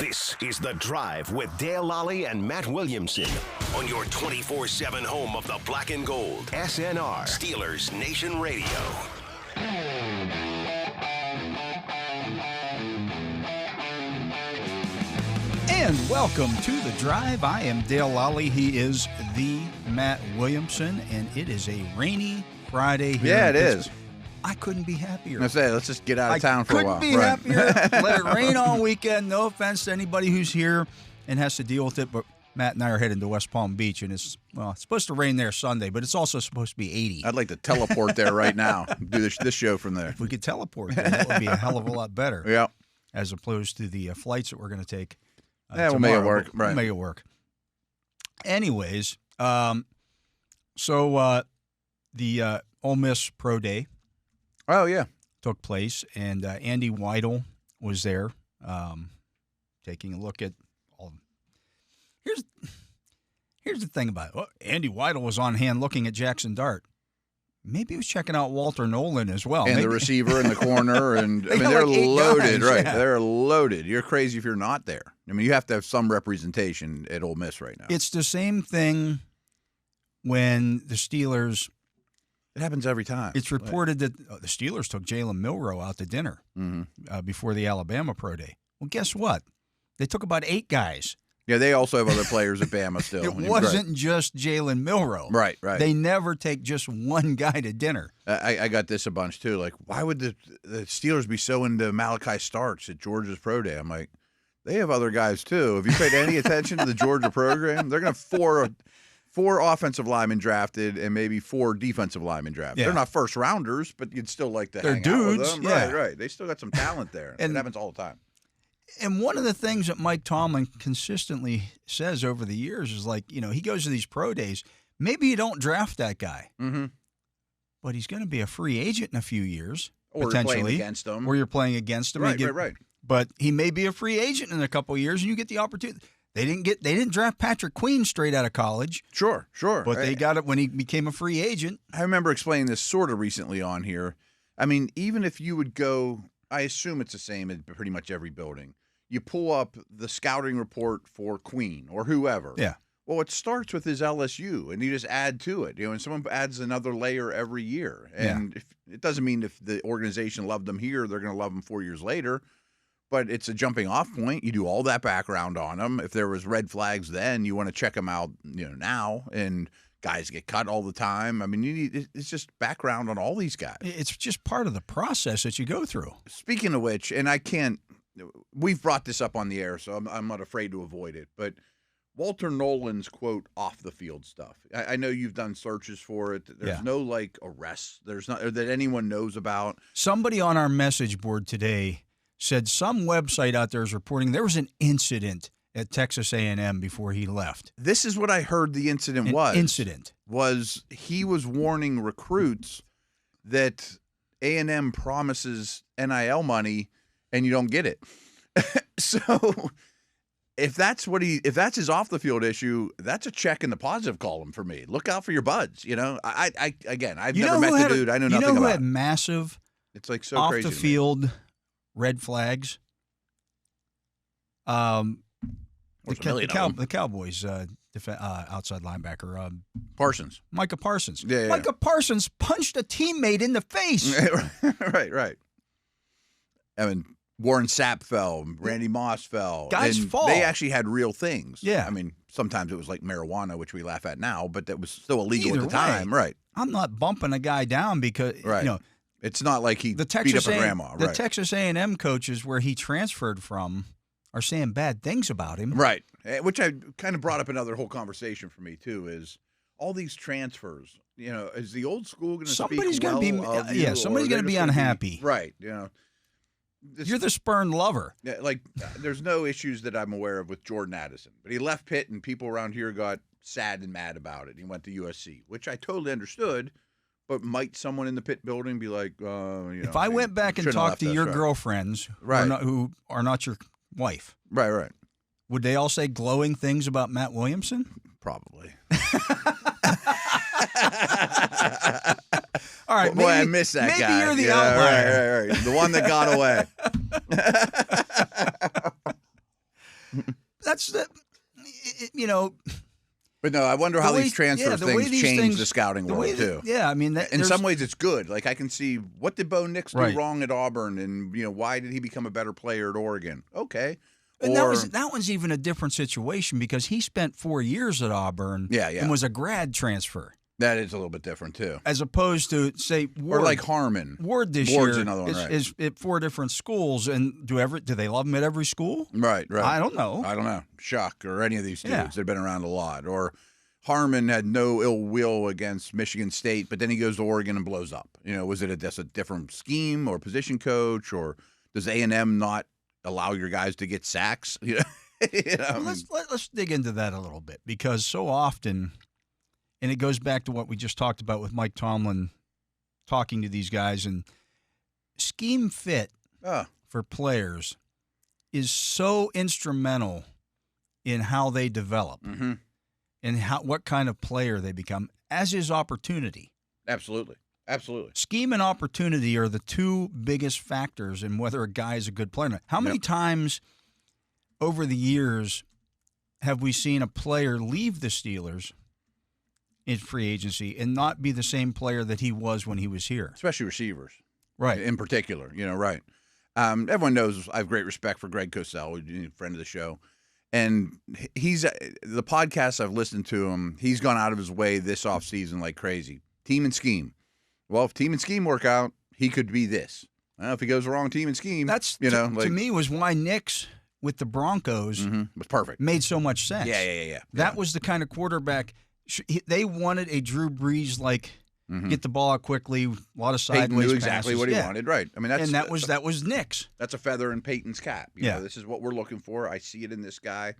This is The Drive with Dale Lolley and Matt Williamson on your 24/7 home of the black and gold. SNR, Steelers Nation Radio. And welcome to The Drive. I am Dale Lolley. He is the Matt Williamson, and it is a rainy Friday here. Yeah, it is. I couldn't be happier. Let's just get out of town for a while. I couldn't be happier. Let it rain all weekend. No offense to anybody who's here and has to deal with it, but Matt and I are heading to West Palm Beach, and it's supposed to rain there Sunday, but it's also supposed to be 80. I'd like to teleport there right now. Do this show from there. If we could teleport there, that would be a hell of a lot better. Yeah. As opposed to the flights that we're going to take. We'll make it work. Right. We'll make it work. Anyways, the Ole Miss Pro Day. Oh, yeah. Took place, and Andy Weidel was there taking a look at all. Here's the thing about it. Well, Andy Weidel was on hand looking at Jackson Dart. Maybe he was checking out Walter Nolan as well. And maybe. The receiver in the corner. And they're they're like loaded, guys, right? Yeah. They're loaded. You're crazy if you're not there. I mean, you have to have some representation at Ole Miss right now. It's the same thing when the Steelers. It happens every time. It's reported that the Steelers took Jalen Milroe out to dinner before the Alabama Pro Day. Well, guess what? They took about 8 guys. Yeah, they also have other players at Bama still. It wasn't just Jalen Milroe. Right. They never take just one guy to dinner. I got this a bunch, too. Like, why would the Steelers be so into Malachi Starks at Georgia's Pro Day? I'm like, they have other guys, too. Have you paid any attention to the Georgia program? They're going to have four offensive linemen drafted and maybe 4 defensive linemen drafted. Yeah. They're not first rounders, but you'd still like to They're hang out with dudes, them. yeah. Right. They still got some talent there. And it happens all the time. And one of the things that Mike Tomlin consistently says over the years is like, he goes to these pro days. Maybe you don't draft that guy, but he's going to be a free agent in a few years, Or potentially. you're playing against them. Or you're playing against him. Right. But he may be a free agent in a couple of years, and you get the opportunity. They didn't draft Patrick Queen straight out of college. Sure. But they got it when he became a free agent. I remember explaining this sort of recently on here. I mean, even if you would go, I assume it's the same in pretty much every building. You pull up the scouting report for Queen or whoever. Yeah. Well, it starts with his LSU, and you just add to it. And someone adds another layer every year. And it doesn't mean if the organization loved them here, they're going to love them 4 years later. But it's a jumping off point. You do all that background on them. If there was red flags then, you want to check them out now. And guys get cut all the time. I mean, it's just background on all these guys. It's just part of the process that you go through. Speaking of which, and we've brought this up on the air, so I'm not afraid to avoid it. But Walter Nolan's, quote, off-the-field stuff. I know you've done searches for it. There's no, arrests. There's not that anyone knows about. Somebody on our message board today said some website out there is reporting there was an incident at Texas A&M before he left. This is what I heard the incident was he was warning recruits that A&M promises NIL money and you don't get it. So if that's his off the field issue, that's a check in the positive column for me. Look out for your buds. I've never met the dude. I know nothing about it. You know who had massive it's like so off crazy the field red flags? The Cowboys outside linebacker Parsons. Micah Parsons. Yeah. Micah Parsons punched a teammate in the face. Right. I mean, Warren Sapp fell. Randy Moss fell. Guys and fall. They actually had real things. Yeah. I mean, sometimes it was like marijuana, which we laugh at now, but that was still illegal Either at the time. way, Right. I'm not bumping a guy down because, it's not like he beat up a grandma. The right. Texas A&M coaches where he transferred from are saying bad things about him. Right. Which I kind of brought up another whole conversation for me, too, is all these transfers. Is the old school going to speak well of you, somebody's going to be unhappy. Right. You're the spurned lover. Yeah, there's no issues that I'm aware of with Jordan Addison. But he left Pitt, and people around here got sad and mad about it. He went to USC, which I totally understood. But might someone in the Pitt building be like, if I went back and talked to your girlfriends who are not your wife, right, would they all say glowing things about Matt Williamson? Probably. All right, boy, I miss that guy. Maybe you're the outlier. Right. The one that got away. that's the, you know. But no, I wonder how these transfer things change the scouting world too. Yeah, I mean, in some ways it's good. Like I can see what did Bo Nix do wrong at Auburn, and why did he become a better player at Oregon? Okay. And that one's even a different situation because he spent 4 years at Auburn and was a grad transfer. That is a little bit different too. As opposed to, say, Ward. Or like Harmon. Ward's year another one, is at 4 different schools, and do they love him at every school? Right. I don't know. Shuck or any of these dudes that have been around a lot. Or Harmon had no ill will against Michigan State, but then he goes to Oregon and blows up. Was it just a different scheme or position coach, or does A&M not allow your guys to get sacks? Well, let's dig into that a little bit, because so often, and it goes back to what we just talked about with Mike Tomlin talking to these guys, and scheme fit for players is so instrumental in how they develop and what kind of player they become, as is opportunity. Absolutely. Scheme and opportunity are the two biggest factors in whether a guy is a good player. How many times over the years have we seen a player leave the Steelers in free agency and not be the same player that he was when he was here? Especially receivers. Right. In particular, right. Everyone knows I have great respect for Greg Cosell, a friend of the show. And he's the podcast I've listened to him, he's gone out of his way this offseason like crazy. Team and scheme. Well, if team and scheme work out, he could be this. Well, if he goes wrong team and scheme, that's to me was why Nix with the Broncos was perfect. Made so much sense. Yeah. That was the kind of quarterback they wanted, a Drew Brees like get the ball out quickly, a lot of sideways Peyton knew exactly passes. what he wanted, right? I mean, that was Nix. That's a feather in Peyton's cap. You know, this is what we're looking for. I see it in this guy.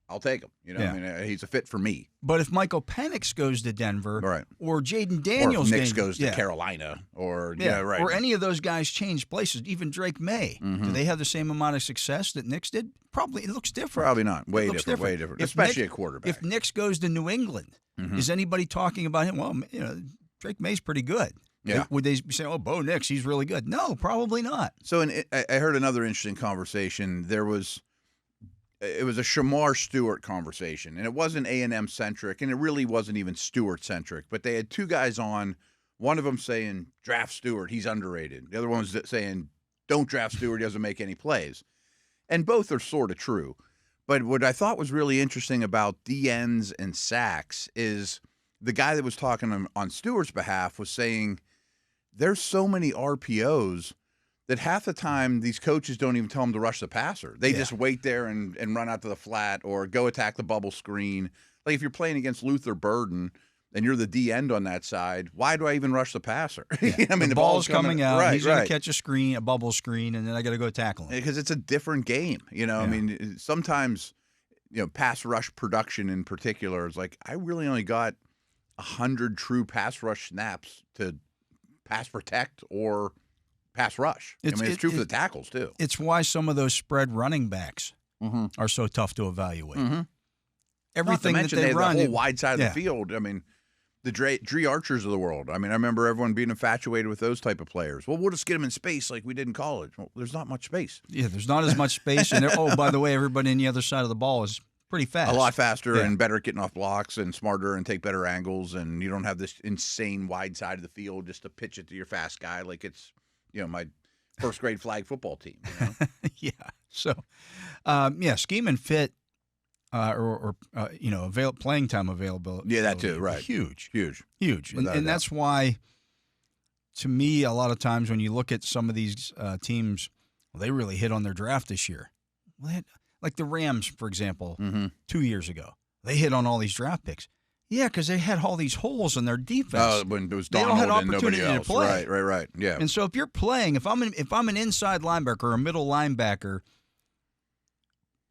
I'll take him. I mean, he's a fit for me. But if Michael Penix goes to Denver, or Jaden or Daniels, if Nix goes to Carolina, or or any of those guys change places, even Drake May, do they have the same amount of success that Nix did? Probably. It looks different. Way different. Way different. Especially a quarterback. If Nix goes to New England, is anybody talking about him? Well, Drake May's pretty good. Yeah. Would they be saying, "Oh, Bo Nix, he's really good"? No, probably not. So, I heard another interesting conversation. It was a Shamar Stewart conversation, and it wasn't A&M centric, and it really wasn't even Stewart centric. But they had two guys on. One of them saying, "Draft Stewart, he's underrated." The other one was saying, "Don't draft Stewart, he doesn't make any plays." And both are sort of true. But what I thought was really interesting about DNs and sacks is the guy that was talking on Stewart's behalf was saying there's so many RPOs that half the time these coaches don't even tell them to rush the passer. They just wait there and run out to the flat or go attack the bubble screen. Like if you're playing against Luther Burden and you're the D end on that side, why do I even rush the passer? I mean, the ball's coming out. He's going to catch a bubble screen, and then I got to go tackle him. Because it's a different game. I mean, sometimes, pass rush production in particular is like, I really only got 100 true pass rush snaps to pass protect or pass rush. It's true for the tackles, too. It's why some of those spread running backs are so tough to evaluate. Everything Not to mention that they run. The whole wide side of the field. I mean, the Dree Archers of the world. I mean, I remember everyone being infatuated with those type of players. Well, we'll just get them in space like we did in college. Well, there's not much space. Yeah, there's not as much space. And by the way, everybody on the other side of the ball is pretty fast. A lot faster and better at getting off blocks and smarter and take better angles. And you don't have this insane wide side of the field just to pitch it to your fast guy like it's, my first grade flag football team. So, scheme and fit playing time availability. Yeah, that too, right. Huge. And that's why, to me, a lot of times when you look at some of these teams, they really hit on their draft this year. Like the Rams, for example, 2 years ago. They hit on all these draft picks. Yeah, because they had all these holes in their defense. When it was they Donald don't have and nobody else. To play. Right. Yeah. And so if you're playing, if I'm an inside linebacker or a middle linebacker,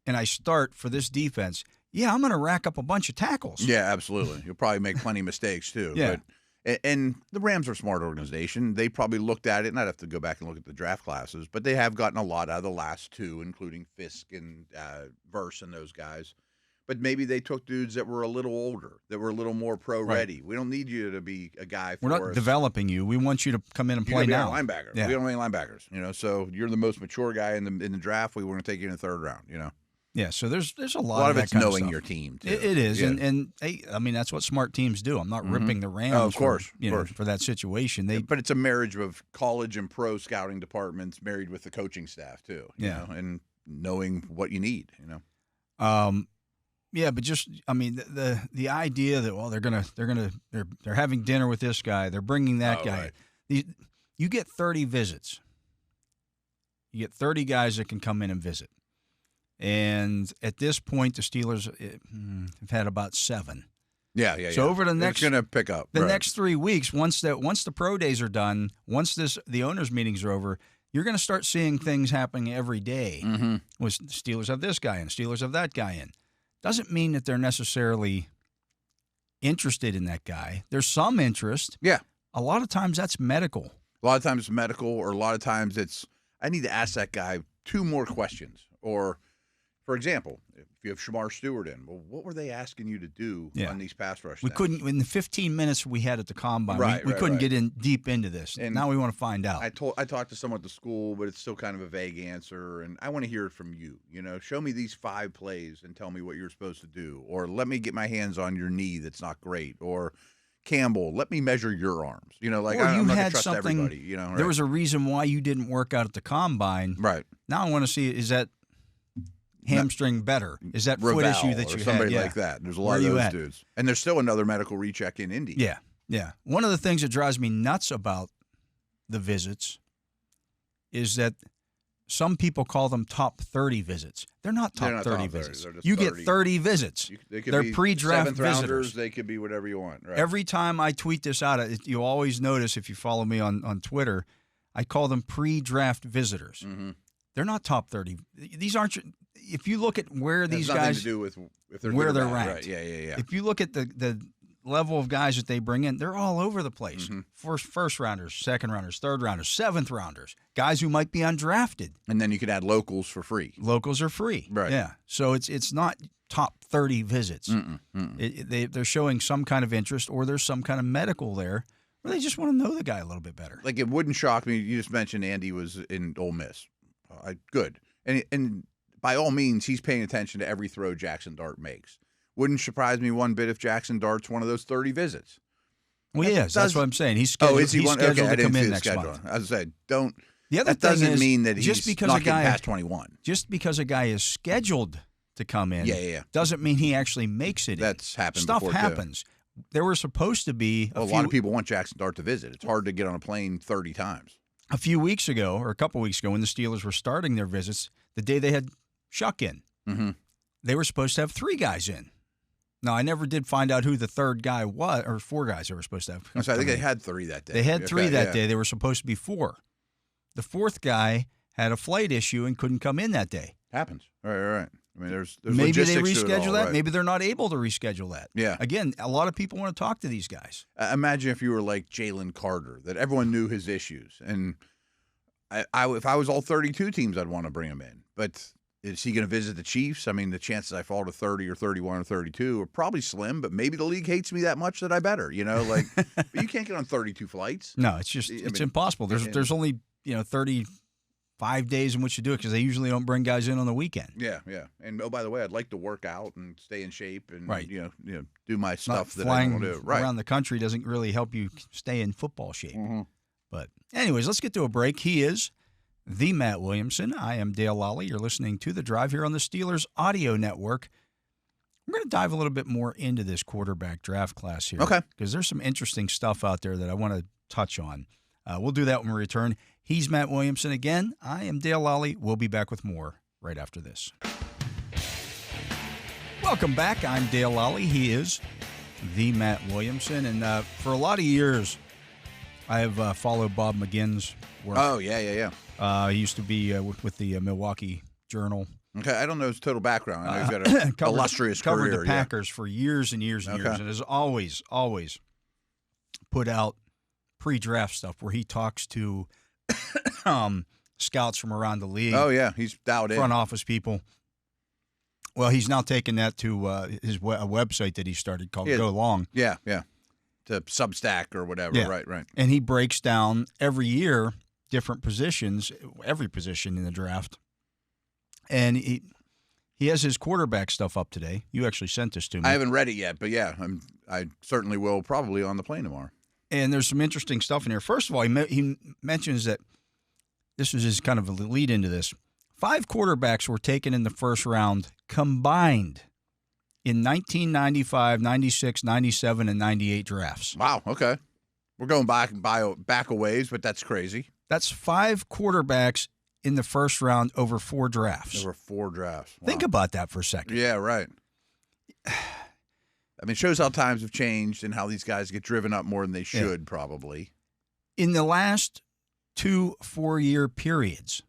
and I start for this defense, I'm going to rack up a bunch of tackles. Yeah, absolutely. You'll probably make plenty of mistakes too. And the Rams are a smart organization. They probably looked at it, and I'd have to go back and look at the draft classes, but they have gotten a lot out of the last two, including Fisk and Verse and those guys. But maybe they took dudes that were a little older, that were a little more pro-ready. Right. We don't need you to be a guy for us. We're not developing you. We want you to come in and play now. You're a linebacker. Yeah. We don't have any linebackers. So you're the most mature guy in the draft. We want to take you in the third round, Yeah, so there's a A lot lot of of that it's kind knowing stuff. your team, too. It is, Yeah. and hey, I mean that's what smart teams do. I'm not ripping the Rams, of course, for that situation. But it's a marriage of college and pro scouting departments married with the coaching staff too. You know, and knowing what you need. Yeah, but just I mean the idea that they're having dinner with this guy, they're bringing that guy. Right. You get 30 visits. You get 30 guys that can come in and visit. And at this point, the Steelers have had about 7. Yeah. So over the next, it's going to pick up. Next 3 weeks, once the pro days are done, once the owners' meetings are over, you're going to start seeing things happening every day. Mm-hmm. With Steelers have this guy in, Steelers have that guy in. Doesn't mean that they're necessarily interested in that guy. There's some interest. Yeah. A lot of times that's medical. A lot of times it's medical, or a lot of times it's I need to ask that guy 2 more questions, or. For example, if you have Shamar Stewart in, well, what were they asking you to do on these pass rush We snaps? couldn't, in the 15 minutes we had at the Combine, we couldn't get in deep into this. And now we want to find out. I talked to someone at the school, but it's still kind of a vague answer, and I want to hear it from you. Show me these 5 plays and tell me what you're supposed to do, or let me get my hands on your knee that's not great, or Campbell, let me measure your arms. I'm not going to trust everybody. Right? There was a reason why you didn't work out at the Combine. Right. Now I want to see, is that hamstring better? Is that foot issue that you had? Somebody like that. There's a lot of those dudes. And there's still another medical recheck in Indy. Yeah. One of the things that drives me nuts about the visits is that some people call them top 30 visits. They're not top 30 visits. You get 30 visits. They're pre-draft visitors. They could be whatever you want. Right? Every time I tweet this out, you'll always notice if you follow me on Twitter, I call them pre-draft visitors. Mm-hmm. They're not top 30. These aren't. If you look at where these nothing guys to do with if they're where good or they're bad. ranked. Right. Yeah. If you look at the level of guys that they bring in, they're all over the place. Mm-hmm. First rounders, second rounders, third rounders, seventh rounders, guys who might be undrafted. And then you could add locals for free. Locals are free. Right. Yeah. So it's not top 30 visits. They're showing some kind of interest, or there's some kind of medical there, or they just want to know the guy a little bit better. Like, it wouldn't shock me. You just mentioned Andy was in Ole Miss. Good. And by all means, he's paying attention to every throw Jackson Dart makes. Wouldn't surprise me one bit if Jackson Dart's one of those 30 visits. Well, yes, that's what I'm saying. He's scheduled, is he he's one? scheduled Okay, to come in next month. As I said, don't. The other that thing doesn't is, mean that he's not getting past 21. Just because a guy is scheduled to come in doesn't mean he actually makes it. That's happened Stuff before, happens. There were supposed to be a lot of people want Jackson Dart to visit. It's hard to get on a plane 30 times. A few weeks ago, or a couple weeks ago, when the Steelers were starting their visits, the day they had Shuck in, they were supposed to have 3 guys in. Now, I never did find out who the third guy was, or 4 guys they were supposed to have. So I think they had 3 that day. They had 3 that day. They were supposed to be 4. The 4th guy had a flight issue and couldn't come in that day. Happens. All right. I mean, there's maybe they logistics to it reschedule all, that. right? Maybe they're not able to reschedule that. Yeah. Again, a lot of people want to talk to these guys. Imagine if you were like Jalen Carter, that everyone knew his issues, and if I was all 32 teams, I'd want to bring him in. But is he going to visit the Chiefs? I mean, the chances I fall to 30 or 31 or 32 are probably slim, but maybe the league hates me that much that I better, but you can't get on 32 flights. No, it's impossible. There's only, 35 days in which to do it, because they usually don't bring guys in on the weekend. Yeah. And by the way, I'd like to work out and stay in shape and right. Do my stuff that I want to do. Right. Around the country doesn't really help you stay in football shape. Mm-hmm. But anyways, let's get to a break. He is the Matt Williamson. I am Dale Lolley. You're listening to The Drive here on the Steelers Audio Network. We're going to dive a little bit more into this quarterback draft class here. Okay. Because there's some interesting stuff out there that I want to touch on. We'll do that when we return. He's Matt Williamson again. I am Dale Lolley. We'll be back with more right after this. Welcome back. I'm Dale Lolley. He is the Matt Williamson. And for a lot of years, I have followed Bob McGinn's work. Oh, yeah. He used to be with the Milwaukee Journal. Okay, I don't know his total background. I know he's got an illustrious career. Covered the Packers for years and years and years, and has always put out pre-draft stuff where he talks to scouts from around the league. Oh, yeah, he's dialed in. Front office people. Well, he's now taken that to his website that he started called Go Long. Yeah. To Substack or whatever. Yeah. Right. And he breaks down every year different positions, every position in the draft. And He has his quarterback stuff up today. You actually sent this to me. I haven't read it yet, but yeah, I certainly will probably on the plane tomorrow. And there's some interesting stuff in here. First of all, he mentions that this was his kind of a lead into this. 5 quarterbacks were taken in the first round combined in 1995, 96, 97, and 98 drafts. Wow, okay. We're going back a ways, but that's crazy. That's 5 quarterbacks in the first round over 4 drafts. Over 4 drafts. Wow. Think about that for a second. Yeah, right. I mean, it shows how times have changed and how these guys get driven up more than they should, probably. In the last 2 4-year periods,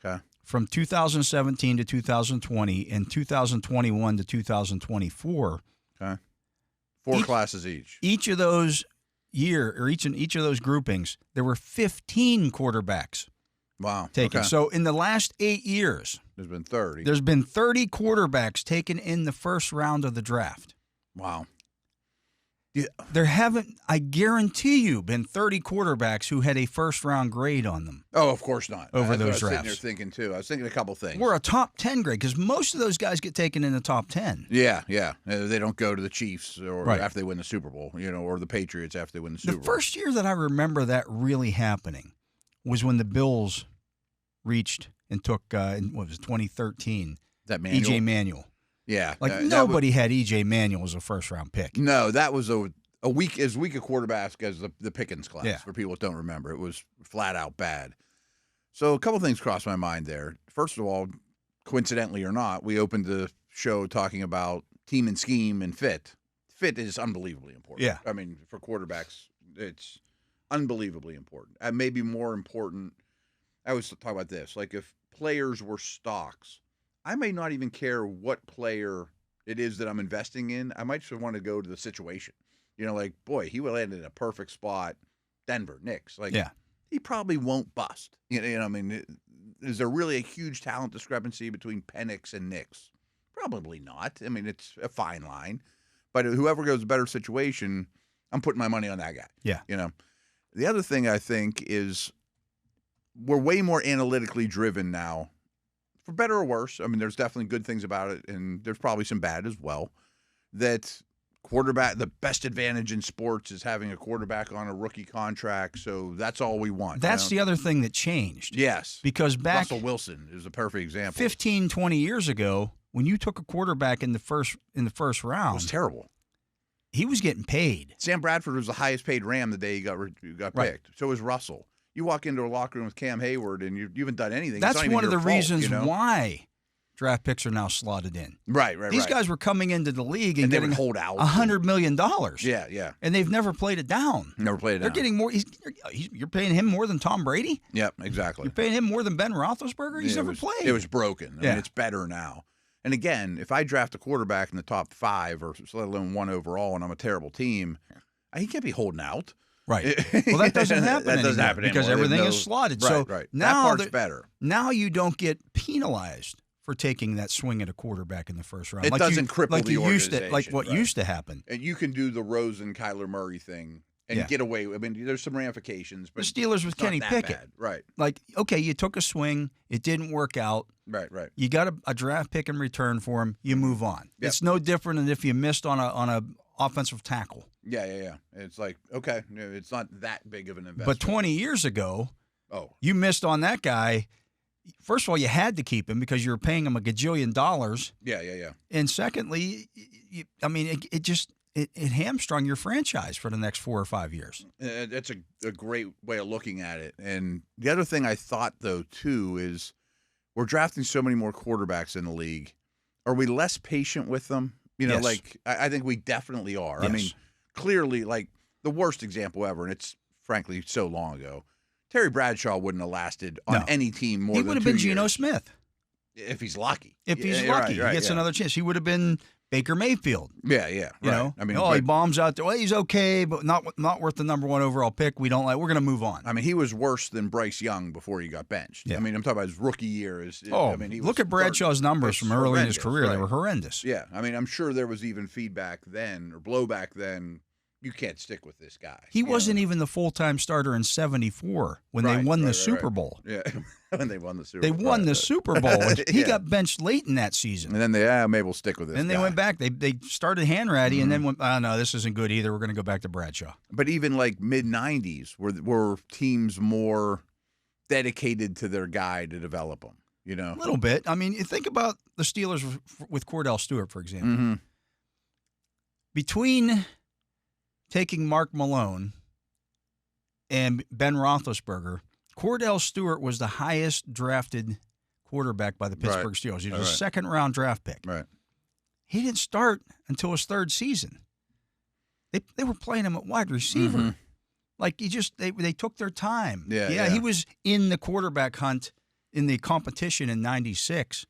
okay, from 2017 to 2020 and 2021 to 2024, okay, 4 classes each. Each of those each of those groupings, there were 15 quarterbacks. Wow. Taken. Okay. So in the last 8 years, there's been 30. There's been 30 quarterbacks taken in the first round of the draft. Wow. Yeah. There haven't, I guarantee you, been 30 quarterbacks who had a first-round grade on them. Oh, of course not. Over those drafts. I was drafts. sitting there thinking, too. I was thinking a couple things. We're a top 10 grade because most of those guys get taken in the top 10. Yeah, yeah. They don't go to the Chiefs or after they win the Super Bowl, or the Patriots after they win the Super Bowl. The first year that I remember that really happening was when the Bills reached and took, what was it, 2013? That Manuel? E.J. Manuel. Yeah. Nobody had E.J. Manuel as a first-round pick. No, that was a weak a quarterback as the Pickens class, for people that don't remember. It was flat out bad. So a couple things crossed my mind there. First of all, coincidentally or not, we opened the show talking about team and scheme and fit. Fit is unbelievably important. Yeah. I mean, for quarterbacks, it's unbelievably important. And maybe more important, I always talk about this, like if players were stocks, I may not even care what player it is that I'm investing in. I might just want to go to the situation. Like, boy, he will land in a perfect spot. Denver, Knicks. Like, he probably won't bust. I mean, is there really a huge talent discrepancy between Penix and Knicks? Probably not. I mean, it's a fine line. But whoever goes a better situation, I'm putting my money on that guy. Yeah. The other thing I think is we're way more analytically driven now, for better or worse. I mean, there's definitely good things about it, and there's probably some bad as well. That quarterback, the best advantage in sports is having a quarterback on a rookie contract, so that's all we want. That's the other thing that changed. Yes. Because back Russell Wilson is a perfect example. 15, 20 years ago, when you took a quarterback in the first round, it was terrible. He was getting paid. Sam Bradford was the highest paid Ram the day he got picked. So was Russell. You walk into a locker room with Cam Hayward and you haven't done anything. That's one of the reasons why draft picks are now slotted in. Right. These guys were coming into the league and getting hold out $100 million. Yeah. And they've never played it down. Never played it down. They're getting more. You're paying him more than Tom Brady? Yep, exactly. You're paying him more than Ben Roethlisberger? He's never played. It was broken. I mean, it's better now. And again, if I draft a quarterback in the top 5 or let alone 1 overall and I'm a terrible team, he can't be holding out. Right. Well, that doesn't happen that doesn't happen because everything is slotted. Right, so right. Now that part's better. Now you don't get penalized for taking that swing at a quarterback in the first round. It doesn't cripple the organization. Like what used to happen. And you can do the Rosen Kyler Murray thing and get away. I mean, there's some ramifications. But the Steelers with Kenny Pickett. Bad. Right. Like, okay, you took a swing. It didn't work out. Right. You got a draft pick in return for him. You move on. Yep. It's no different than if you missed on a offensive tackle. Yeah. It's like, okay, it's not that big of an investment. But 20 years ago, you missed on that guy. First of all, you had to keep him because you were paying him $1 gajillion. Yeah. And secondly, it hamstrung your franchise for the next 4 or 5 years. That's a great way of looking at it. And the other thing I thought, though, too, is we're drafting so many more quarterbacks in the league. Are we less patient with them? Yes. Like I think we definitely are. Yes. I mean, clearly, like the worst example ever, and it's frankly so long ago, Terry Bradshaw wouldn't have lasted on any team more than 2 years. He would have been Geno Smith. If he's lucky. If he's lucky, he gets another chance. He would have been Baker Mayfield. Yeah. You know? I mean, he bombs out there. Well, he's okay, but not worth the number 1 overall pick. We're going to move on. I mean, he was worse than Bryce Young before he got benched. Yeah. I mean, I'm talking about his rookie year. Look at Bradshaw's numbers from early in his career. Right. They were horrendous. Yeah. I mean, I'm sure there was even feedback then or blowback then. you can't stick with this guy. He wasn't even the full-time starter in '74 when they won the Super Bowl. Yeah, when they won the Super They Bowl. won the Super Bowl. And he got benched late in that season. And then maybe we'll stick with this And they guy. went back. They started Hanratty and then went, oh, no, this isn't good either. We're going to go back to Bradshaw. But even like mid-'90s, were teams more dedicated to their guy to develop them, you know? A little bit. I mean, you think about the Steelers with Cordell Stewart, for example. Mm-hmm. Between taking Mark Malone and Ben Roethlisberger, Cordell Stewart was the highest drafted quarterback by the Pittsburgh Steelers. He was a second-round draft pick. Right. He didn't start until his third season. They were playing him at wide receiver. Mm-hmm. Like they took their time. Yeah. He was in the quarterback hunt in the competition in '96,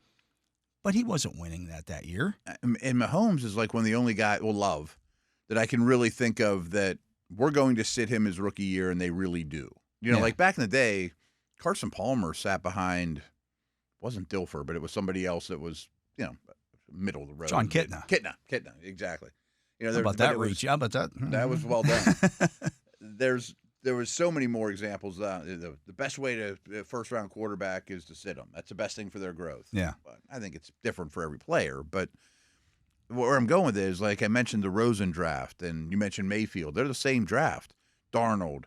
but he wasn't winning that year. And Mahomes is like one of the only guys, Love, that I can really think of that we're going to sit him his rookie year, and they really do. You know, like back in the day, Carson Palmer sat behind, wasn't Dilfer, but it was somebody else that was, middle of the road. John Kitna. Kitna, exactly. You know, How about that reach? How about that? That was well done. There was so many more examples. The best way to first-round quarterback is to sit them. That's the best thing for their growth. Yeah. But I think it's different for every player. But where I'm going with it is, like I mentioned the Rosen draft, and you mentioned Mayfield. They're the same draft. Darnold.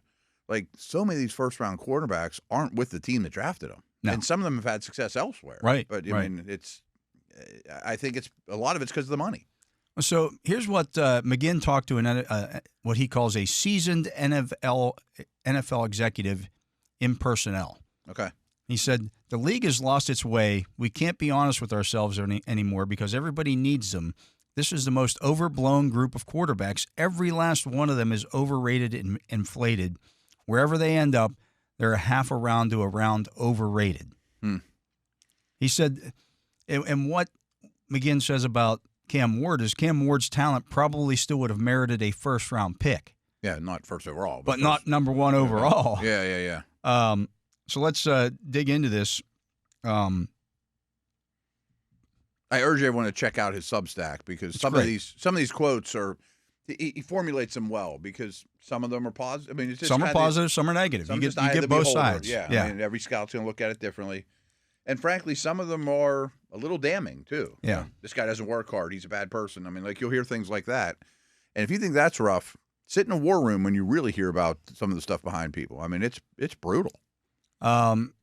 Like, so many of these first-round quarterbacks aren't with the team that drafted them. No. And some of them have had success elsewhere. Right. But, I mean, I think a lot of it's because of the money. So here's what McGinn talked to what he calls a seasoned NFL executive in personnel. Okay. He said, the league has lost its way. We can't be honest with ourselves anymore because everybody needs them. This is the most overblown group of quarterbacks. Every last one of them is overrated and inflated. Wherever they end up, they're a half a round to a round overrated. He said, and what McGinn says about Cam Ward is Cam Ward's talent probably still would have merited a first-round pick. Yeah, not first overall. But not number one overall. Yeah. So let's dig into this. I urge everyone to check out his Substack because some of these quotes are he formulates them well because some of them are positive. I mean, it's just some are positive, some are negative. You get both sides. Yeah. I mean, every scout's going to look at it differently. And frankly, some of them are a little damning too. Yeah. You know, this guy doesn't work hard. He's a bad person. I mean, like you'll hear things like that. And if you think that's rough, sit in a war room when you really hear about some of the stuff behind people. I mean, it's brutal.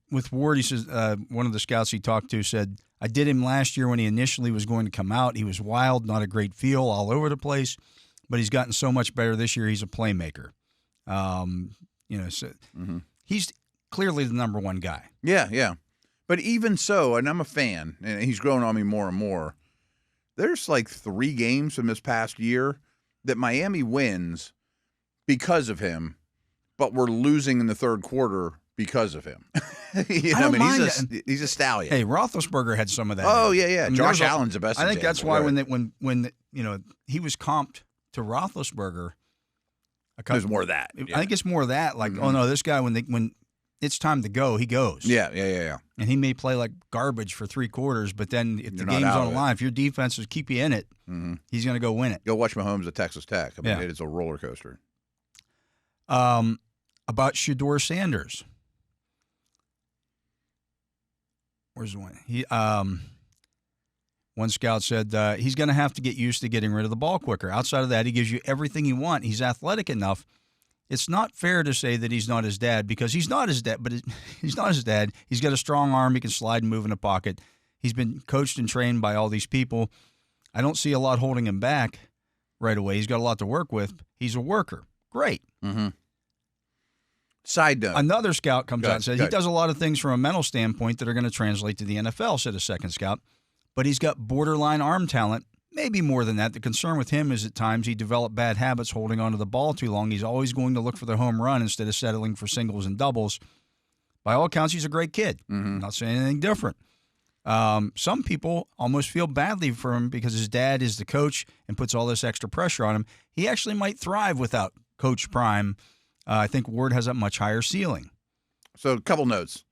With Ward, he says one of the scouts he talked to said, I did him last year when he initially was going to come out. He was wild, not a great feel, all over the place, but he's gotten so much better this year. He's a playmaker. He's clearly the number one guy. Yeah. But even so, and I'm a fan, and he's grown on me more and more, there's like 3 games from this past year that Miami wins because of him, but we're losing in the third quarter because of him. He's a stallion. Hey, Roethlisberger had some of that. Oh, yeah. I mean, Josh Allen's the best I think example. that's why when he was comped to Roethlisberger. There's more of that. I think it's more of that. Like, oh, no, this guy, when it's time to go, he goes. Yeah. And he may play like garbage for 3 quarters, but then if the game's on the line, if your defense is keep you in it, he's going to go win it. Go watch Mahomes at Texas Tech. I mean, it is a roller coaster. About Shedeur Sanders. Where's the one? One scout said he's going to have to get used to getting rid of the ball quicker. Outside of that, he gives you everything you want. He's athletic enough. It's not fair to say that he's not his dad because he's not his dad, but he's not his dad. He's got a strong arm. He can slide and move in the pocket. He's been coached and trained by all these people. I don't see a lot holding him back right away. He's got a lot to work with. He's a worker. Great. Side note. Another scout comes out and says he does a lot of things from a mental standpoint that are going to translate to the NFL, said a second scout. But he's got borderline arm talent, maybe more than that. The concern with him is at times he developed bad habits holding onto the ball too long. He's always going to look for the home run instead of settling for singles and doubles. By all accounts, he's a great kid. I'm not saying anything different. Some people almost feel badly for him because his dad is the coach and puts all this extra pressure on him. He actually might thrive without Coach Prime. I think Ward has a much higher ceiling. So a couple notes.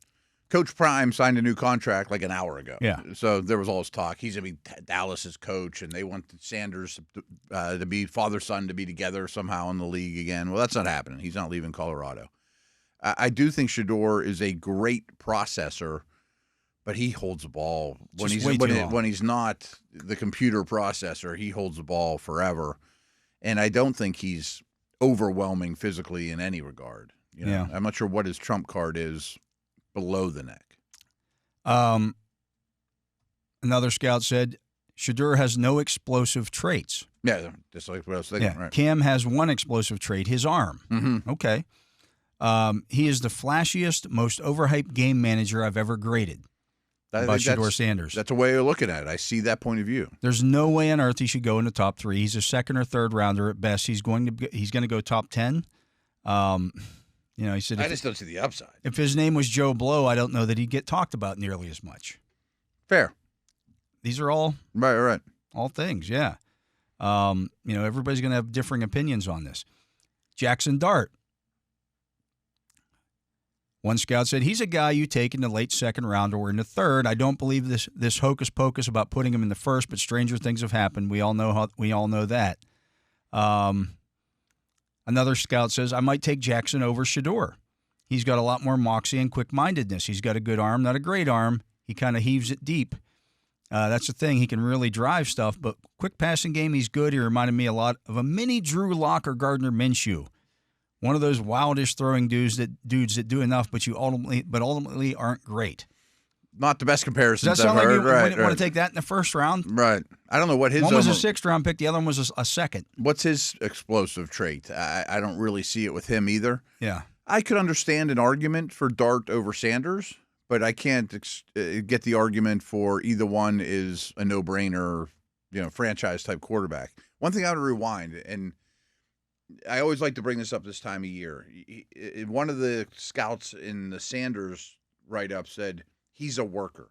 Coach Prime signed a new contract like an hour ago. Yeah. So there was all this talk. He's going to be Dallas's coach, and they want Sanders to be father-son to be together somehow in the league again. Well, that's not happening. He's not leaving Colorado. I do think Shedeur is a great processor, but he holds the ball. When he's not the computer processor, he holds the ball forever. And I don't think he's overwhelming physically in any regard. You know? Yeah. I'm not sure what his trump card is below the neck. Another scout said Shedeur has no explosive traits. Yeah, just like what I was thinking. Yeah. Right. Cam has one explosive trait, his arm. Mm-hmm. Okay. He is the flashiest, most overhyped game manager I've ever graded. About Shedeur Sanders. That's a way of looking at it. I see that point of view. There's no way on earth he should go in the top 3. He's a second or third rounder at best. He's going to go top 10. He said I just don't see the upside. If his name was Joe Blow, I don't know that he'd get talked about nearly as much. Fair. These are all right. All things, yeah. Everybody's going to have differing opinions on this. Jackson Dart. One scout said, he's a guy you take in the late second round or in the third. I don't believe this hocus pocus about putting him in the first, but stranger things have happened. We all know that. Another scout says, I might take Jackson over Shedeur. He's got a lot more moxie and quick-mindedness. He's got a good arm, not a great arm. He kind of heaves it deep. That's the thing. He can really drive stuff, but quick passing game, he's good. He reminded me a lot of a mini Drew Lock or Gardner Minshew. One of those wildish throwing dudes that do enough, but ultimately aren't great. Not the best comparisons Does that sound I've like heard. you want to take that in the first round? Right. I don't know what his one was a sixth-round pick. The other one was a second. What's his explosive trait? I don't really see it with him either. Yeah. I could understand an argument for Dart over Sanders, but I can't get the argument for either one is a no-brainer, franchise-type quarterback. One thing I would rewind, and I always like to bring this up this time of year. One of the scouts in the Sanders write-up said, he's a worker.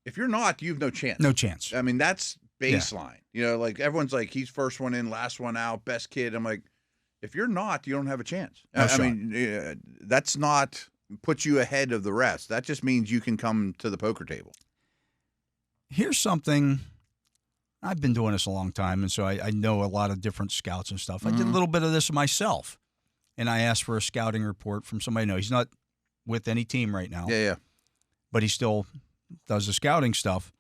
If you're not, you have no chance. No chance. I mean, that's baseline. Yeah. Like everyone's like, he's first one in, last one out, best kid. I'm like, if you're not, you don't have a chance. I mean, that's not put you ahead of the rest. That just means you can come to the poker table. Here's something. I've been doing this a long time, and so I know a lot of different scouts and stuff. I did a little bit of this myself, and I asked for a scouting report from somebody I know. He's not with any team right now. Yeah. But he still does the scouting stuff.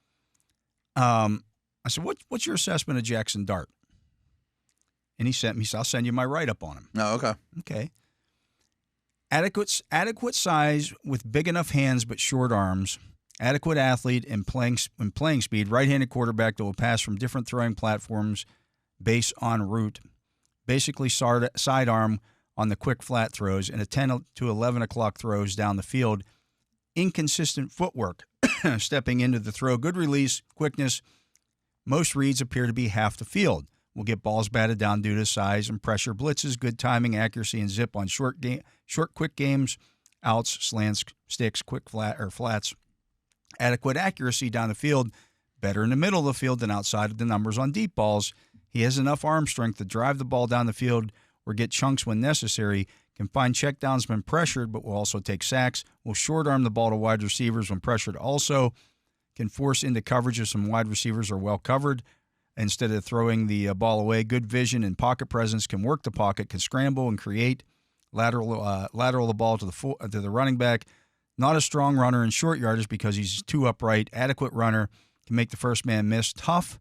I said, what's your assessment of Jackson Dart? And he said, I'll send you my write-up on him. Oh, okay. Okay. Adequate size with big enough hands but short arms. Adequate athlete and playing speed. Right-handed quarterback that will pass from different throwing platforms based on route. Basically sidearm on the quick flat throws and a 10 to 11 o'clock throws down the field. Inconsistent footwork. Stepping into the throw. Good release. Quickness. Most reads appear to be half the field. Will get balls batted down due to size and pressure. Blitzes. Good timing, accuracy, and zip on short quick games. Outs, slants, sticks, flats. Adequate accuracy down the field, better in the middle of the field than outside of the numbers on deep balls. He has enough arm strength to drive the ball down the field or get chunks when necessary. Can find checkdowns when pressured, but will also take sacks. Will short arm the ball to wide receivers when pressured also. Can force into coverage if some wide receivers are well covered instead of throwing the ball away. Good vision and pocket presence. Can work the pocket. Can scramble and create. Lateral the ball to the running back. Not a strong runner in short yardage because he's too upright. Adequate runner. Can make the first man miss. Tough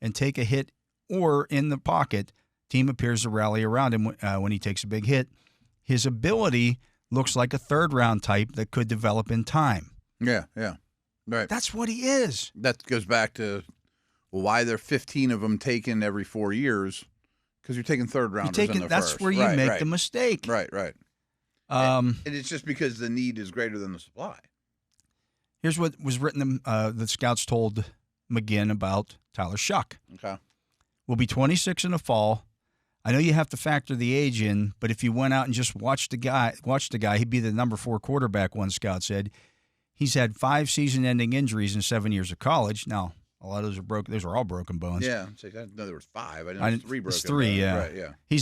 and take a hit or in the pocket. Team appears to rally around him when he takes a big hit. His ability looks like a third-round type that could develop in time. Yeah. Right. That's what he is. That goes back to why there are 15 of them taken every 4 years, because you're taking third-rounders in the that's first. Where you make the mistake. Right. And it's just because the need is greater than the supply. Here's what was written, the scouts told McGinn about Tyler Shuck. Okay. Will be 26 in the fall. I know you have to factor the age in, but if you went out and just watched the guy, he'd be the number 4 quarterback, one scout said. He's had 5 season-ending injuries in 7 years of college. Now, a lot of those are broken. Those are all broken bones. Yeah. I didn't know there was 5. I know 3 broken. It's 3, yeah. Right, yeah. He